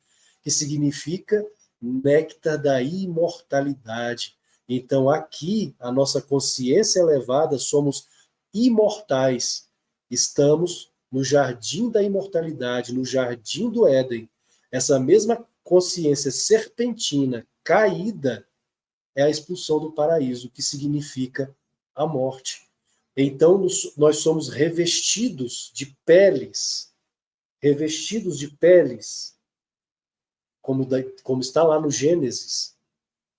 que significa néctar da imortalidade. Então, aqui, a nossa consciência elevada, somos imortais. Estamos no jardim da imortalidade, no jardim do Éden. Essa mesma consciência serpentina, caída, é a expulsão do paraíso, que significa a morte. Então, nós somos revestidos de peles, como está lá no Gênesis,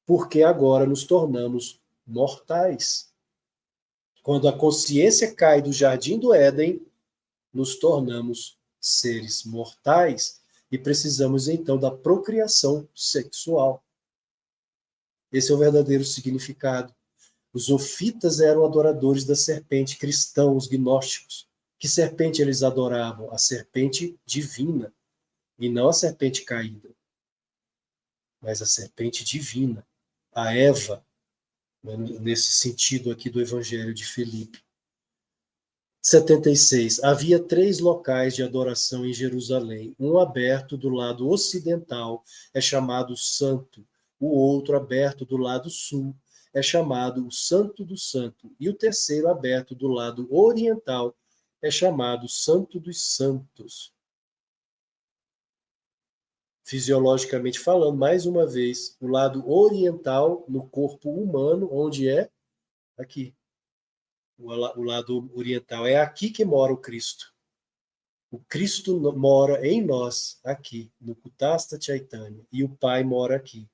porque agora nos tornamos mortais. Quando a consciência cai do jardim do Éden, nos tornamos seres mortais e precisamos então da procriação sexual. Esse é o verdadeiro significado. Os ofitas eram adoradores da serpente, cristãos, gnósticos. Que serpente eles adoravam? A serpente divina, e não a serpente caída, mas a serpente divina, a Eva, nesse sentido aqui do Evangelho de Filipe. 76. Havia 3 locais de adoração em Jerusalém. Um aberto do lado ocidental é chamado Santo. O outro, aberto do lado sul, é chamado o Santo do Santo. E o terceiro, aberto do lado oriental, é chamado Santo dos Santos. Fisiologicamente falando, mais uma vez, o lado oriental no corpo humano, onde é? Aqui. O lado oriental. É aqui que mora o Cristo. O Cristo mora em nós, aqui, no Kutastha Chaitanya, e o Pai mora aqui.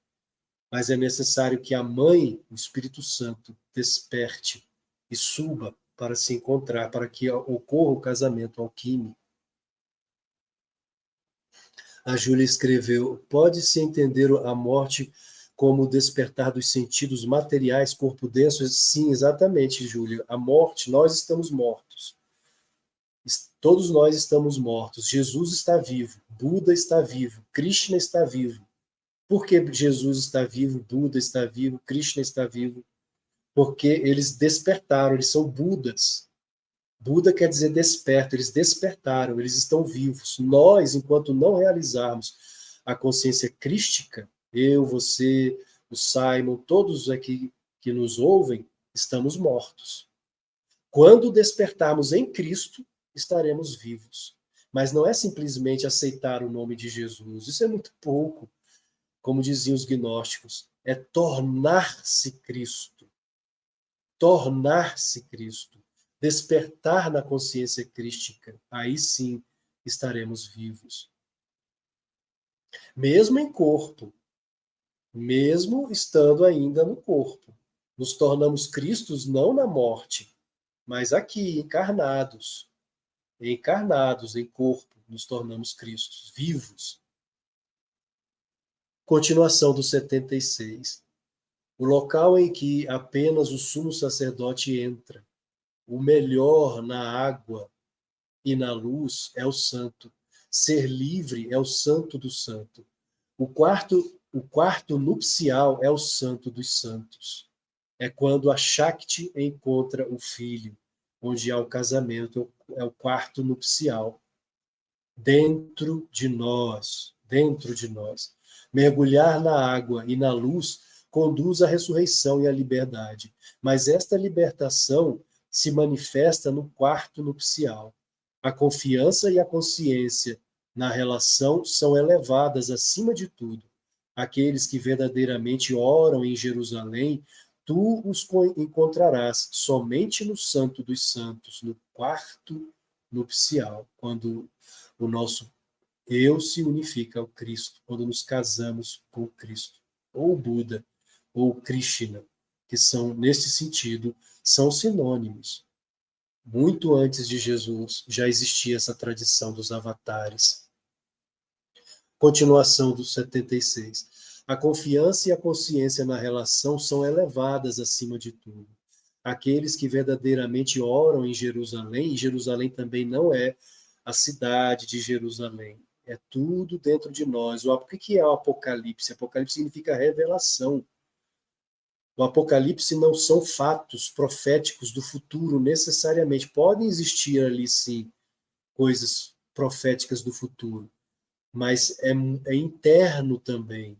Mas é necessário que a Mãe, o Espírito Santo, desperte e suba para se encontrar, para que ocorra o casamento alquímico. A Júlia escreveu: pode-se entender a morte como o despertar dos sentidos materiais, corpo denso? Sim, exatamente, Júlia. A morte, nós estamos mortos. Todos nós estamos mortos. Jesus está vivo, Buda está vivo, Krishna está vivo. Por que Jesus está vivo, Buda está vivo, Krishna está vivo? Porque eles despertaram, eles são Budas. Buda quer dizer desperto, eles despertaram, eles estão vivos. Nós, enquanto não realizarmos a consciência crística, eu, você, o Simon, todos aqui que nos ouvem, estamos mortos. Quando despertarmos em Cristo, estaremos vivos. Mas não é simplesmente aceitar o nome de Jesus, isso é muito pouco, como diziam os gnósticos, é tornar-se Cristo. Tornar-se Cristo. Despertar na consciência crística, aí sim estaremos vivos. Mesmo em corpo, mesmo estando ainda no corpo. Nos tornamos Cristos não na morte, mas aqui, encarnados. Encarnados em corpo, nos tornamos Cristos, vivos. Continuação do 76. O local em que apenas o sumo sacerdote entra, o melhor na água e na luz é o santo. Ser livre é o santo do santo. O quarto nupcial é o santo dos santos. É quando a Shakti encontra o filho, onde há o casamento, é o quarto nupcial. Dentro de nós, dentro de nós. Mergulhar na água e na luz conduz à ressurreição e à liberdade. Mas esta libertação se manifesta no quarto nupcial. A confiança e a consciência na relação são elevadas acima de tudo. Aqueles que verdadeiramente oram em Jerusalém, tu os encontrarás somente no Santo dos Santos, no quarto nupcial, quando o nosso eu se unifica ao Cristo, quando nos casamos com Cristo, ou Buda, ou Krishna, que são, nesse sentido, são sinônimos. Muito antes de Jesus já existia essa tradição dos avatares. Continuação do 76. A confiança e a consciência na relação são elevadas acima de tudo. Aqueles que verdadeiramente oram em Jerusalém, e Jerusalém também não é a cidade de Jerusalém, é tudo dentro de nós. O que é o Apocalipse? Apocalipse significa revelação. O Apocalipse não são fatos proféticos do futuro, necessariamente. Podem existir ali, sim, coisas proféticas do futuro. mas é interno também,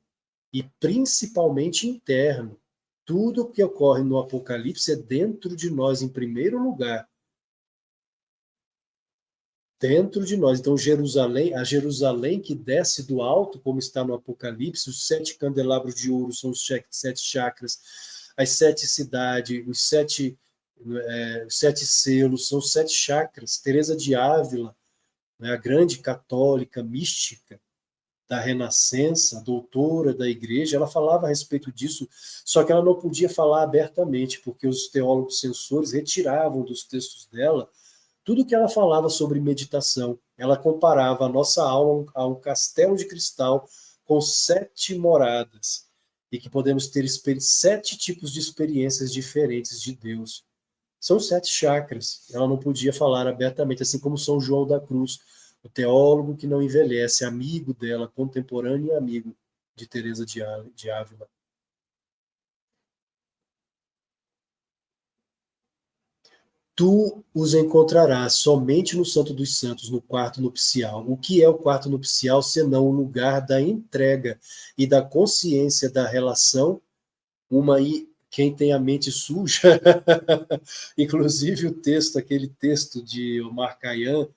e principalmente interno. Tudo que ocorre no Apocalipse é dentro de nós, em primeiro lugar. Dentro de nós. Então, Jerusalém, a Jerusalém que desce do alto, como está no Apocalipse, os 7 candelabros de ouro são os 7 chakras, as 7 cidades, os 7 selos, são os 7 chakras. Teresa de Ávila, né, a grande católica mística da Renascença, doutora da Igreja, ela falava a respeito disso, só que ela não podia falar abertamente, porque os teólogos censores retiravam dos textos dela tudo que ela falava sobre meditação. Ela comparava a nossa alma a um castelo de cristal com 7 moradas, e que podemos ter 7 tipos de experiências diferentes de Deus. São 7 chakras. Ela não podia falar abertamente, assim como São João da Cruz, o teólogo que não envelhece, amigo dela, contemporâneo e amigo de Teresa de Ávila. Tu os encontrarás somente no Santo dos Santos, no quarto nupcial. O que é o quarto nupcial, senão o lugar da entrega e da consciência da relação, quem tem a mente suja, inclusive o texto, aquele texto de Omar Khayyam,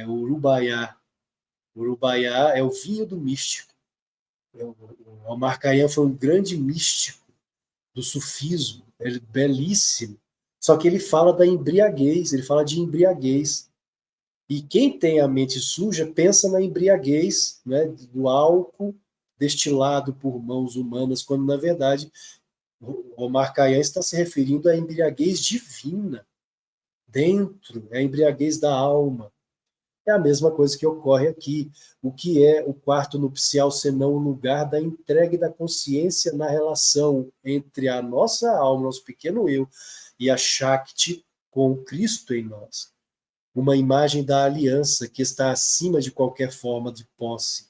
o Urubaiá. Urubaiá é o vinho do místico. O Omar Khayyam foi um grande místico do sufismo, é belíssimo. Só que ele fala da embriaguez, ele fala de embriaguez. E quem tem a mente suja pensa na embriaguez, né, do álcool destilado por mãos humanas, quando na verdade o Omar Khayyam está se referindo à embriaguez divina, dentro, é a embriaguez da alma. É a mesma coisa que ocorre aqui. O que é o quarto nupcial, senão o lugar da entrega e da consciência na relação entre a nossa alma, nosso pequeno eu, e a Shakti com o Cristo em nós. Uma imagem da aliança que está acima de qualquer forma de posse.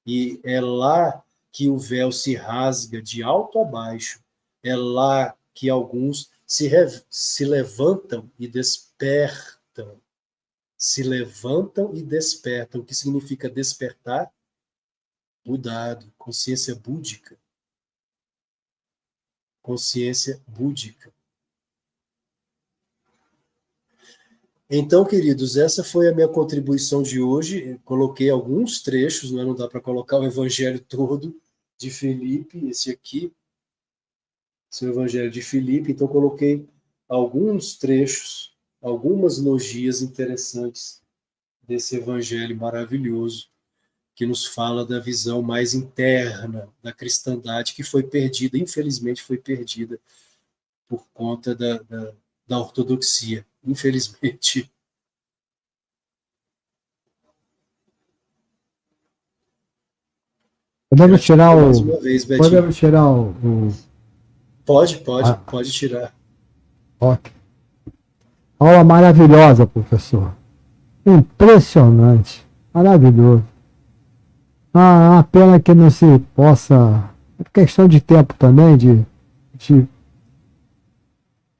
E é lá que o véu se rasga de alto a baixo. É lá que alguns se levantam e despertam. Se levantam e despertam. O que significa despertar? Mudado. Consciência búdica. Consciência búdica. Então, queridos, essa foi a minha contribuição de hoje. Eu coloquei alguns trechos, não dá para colocar o evangelho todo de Filipe, esse aqui, esse é o evangelho de Filipe, então coloquei alguns trechos, algumas logias interessantes desse evangelho maravilhoso, que nos fala da visão mais interna da cristandade, que foi perdida, infelizmente foi perdida, por conta da ortodoxia, infelizmente. Podemos tirar mais uma vez, Betinho. Podemos tirar Pode tirar. Ok. Aula maravilhosa, professor. Impressionante. Maravilhoso. A pena que não se possa. É questão de tempo também, de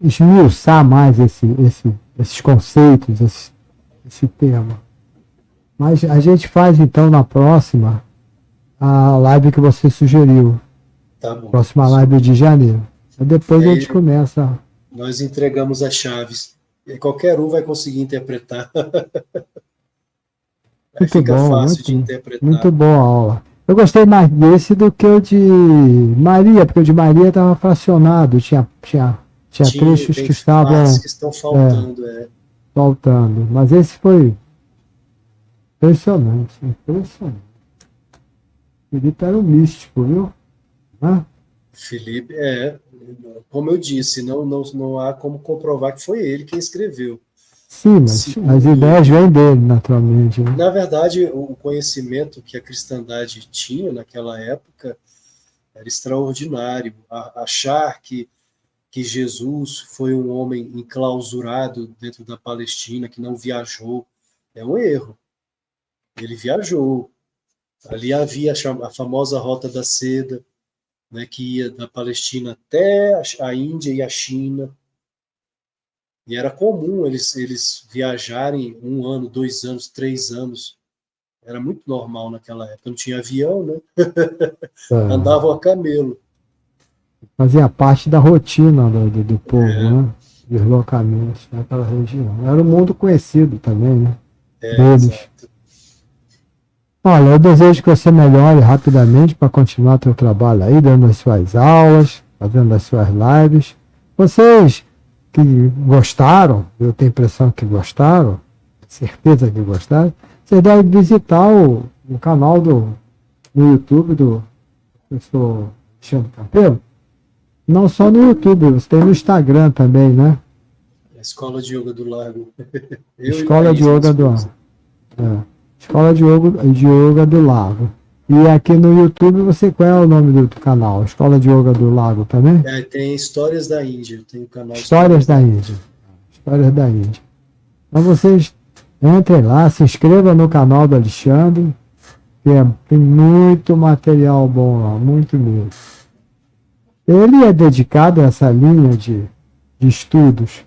esmiuçar mais esses conceitos, esse tema. Mas a gente faz então na próxima a live que você sugeriu. Tá bom. Próxima live de janeiro. Depois a gente começa. Nós entregamos as chaves. E qualquer um vai conseguir interpretar. Aí fica fácil de interpretar. Muito boa a aula. Eu gostei mais desse do que o de Maria, porque o de Maria estava fracionado, tinha trechos que estavam que estão faltando, faltando. Mas esse foi impressionante, impressionante. Felipe era um místico, viu? Felipe, como eu disse, não há como comprovar que foi ele quem escreveu. Sim, mas as ideias vêm dele, naturalmente. Né? Na verdade, o conhecimento que a cristandade tinha naquela época era extraordinário. Achar que Jesus foi um homem enclausurado dentro da Palestina, que não viajou, é um erro. Ele viajou. Ali havia a famosa Rota da Seda, né, que ia da Palestina até a Índia e a China. E era comum eles viajarem 1 ano, 2 anos, 3 anos. Era muito normal naquela época. Não tinha avião, né? É. Andavam a camelo. Fazia parte da rotina do povo, né? Deslocamentos naquela região. Era um mundo conhecido também, né? Deles. Exato. Olha, eu desejo que você melhore rapidamente para continuar seu trabalho aí, dando as suas aulas, fazendo as suas lives. Vocês que gostaram, eu tenho a impressão que gostaram, certeza que gostaram, vocês devem visitar o canal no YouTube do professor Alexandre Campelo. Não só no YouTube, você tem no Instagram também, né? A Escola de Yoga do Lago. Escola de Yoga do Lago. Escola de Yoga do Lago. E aqui no YouTube, qual é o nome do canal? Escola de Yoga do Lago também? Tem Histórias da Índia. Tem o canal Histórias da Índia. Histórias da Índia. Então vocês entrem lá, se inscrevam no canal do Alexandre, que tem muito material bom lá, muito mesmo. Ele é dedicado a essa linha de estudos.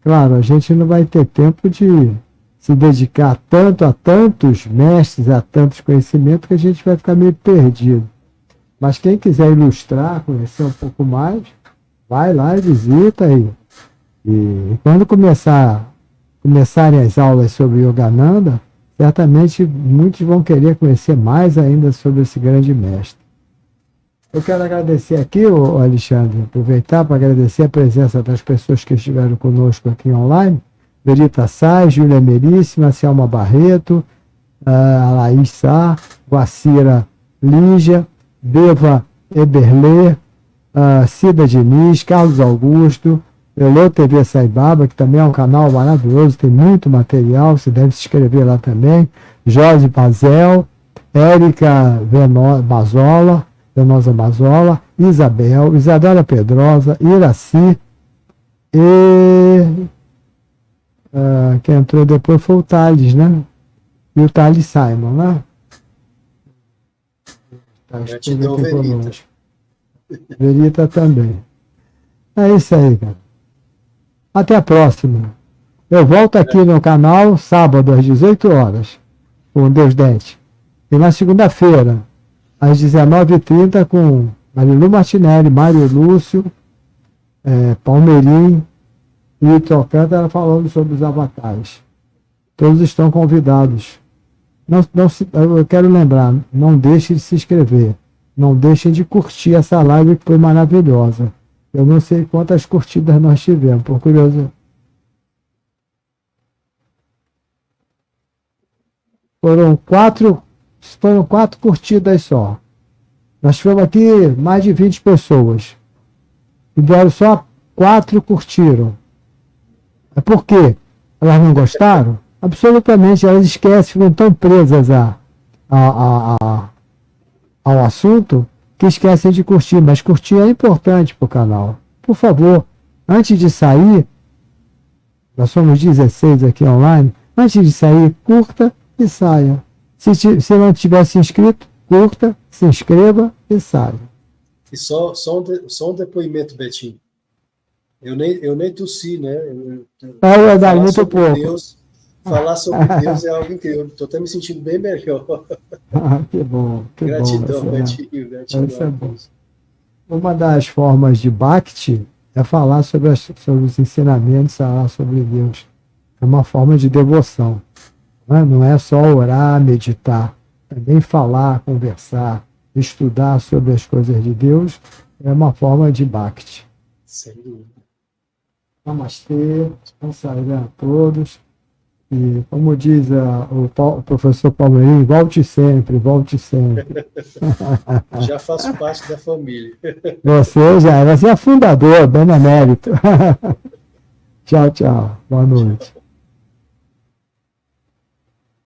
Claro, a gente não vai ter tempo de se dedicar tanto a tantos mestres, a tantos conhecimentos, que a gente vai ficar meio perdido. Mas quem quiser ilustrar, conhecer um pouco mais, vai lá e visita aí. E quando começarem as aulas sobre Yogananda, certamente muitos vão querer conhecer mais ainda sobre esse grande mestre. Eu quero agradecer aqui, Alexandre, aproveitar para agradecer a presença das pessoas que estiveram conosco aqui online. Verita Sá, Júlia Meríssima, Selma Barreto, a Laís Sá, Guacira Lígia, Beva Eberlê, Cida Diniz, Carlos Augusto, Elô TV Saibaba, que também é um canal maravilhoso, tem muito material, você deve se inscrever lá também. Jorge Pazel, Érica Venosa Mazola, Isabel, Isadora Pedrosa, Iraci e quem entrou depois foi o Thales, né? E o Thales Simon, né? Gratidão, Verita. Verita também. É isso aí, cara. Até a próxima. Eu volto aqui no canal sábado às 18 horas, com Deus Dente. E na segunda-feira, às 19h30, com Marilu Martinelli, Mário Lúcio, Palmeirim e o Alcântara falando sobre os avatares. Todos estão convidados. Eu quero lembrar, não deixem de se inscrever. Não deixem de curtir essa live que foi maravilhosa. Eu não sei quantas curtidas nós tivemos, por curiosidade. Foram quatro curtidas só. Nós tivemos aqui mais de 20 pessoas. E deram só 4 curtiram. É por quê? Elas não gostaram? Absolutamente, elas esquecem, ficam tão presas ao assunto que esquecem de curtir. Mas curtir é importante para o canal. Por favor, antes de sair, nós somos 16 aqui online, antes de sair, curta e saia. Se não tivesse inscrito, curta, se inscreva e saia. E só um depoimento, Betinho. Eu nem tossi, né? Verdade, muito pouco. Falar sobre Deus é algo incrível. Estou até me sentindo bem melhor. Que bom. Que gratidão, bom, Betinho. Gratidão. Isso é bom. Uma das formas de Bhakti é falar sobre os ensinamentos, falar sobre Deus. É uma forma de devoção. Não é só orar, meditar. Também falar, conversar, estudar sobre as coisas de Deus é uma forma de Bhakti. Sem dúvida. Namastê, descansarem a todos. E, como diz o professor Palmeirim, volte sempre, volte sempre. Já faço parte da família. Você é fundador, benemérito. Tchau, tchau. Boa noite.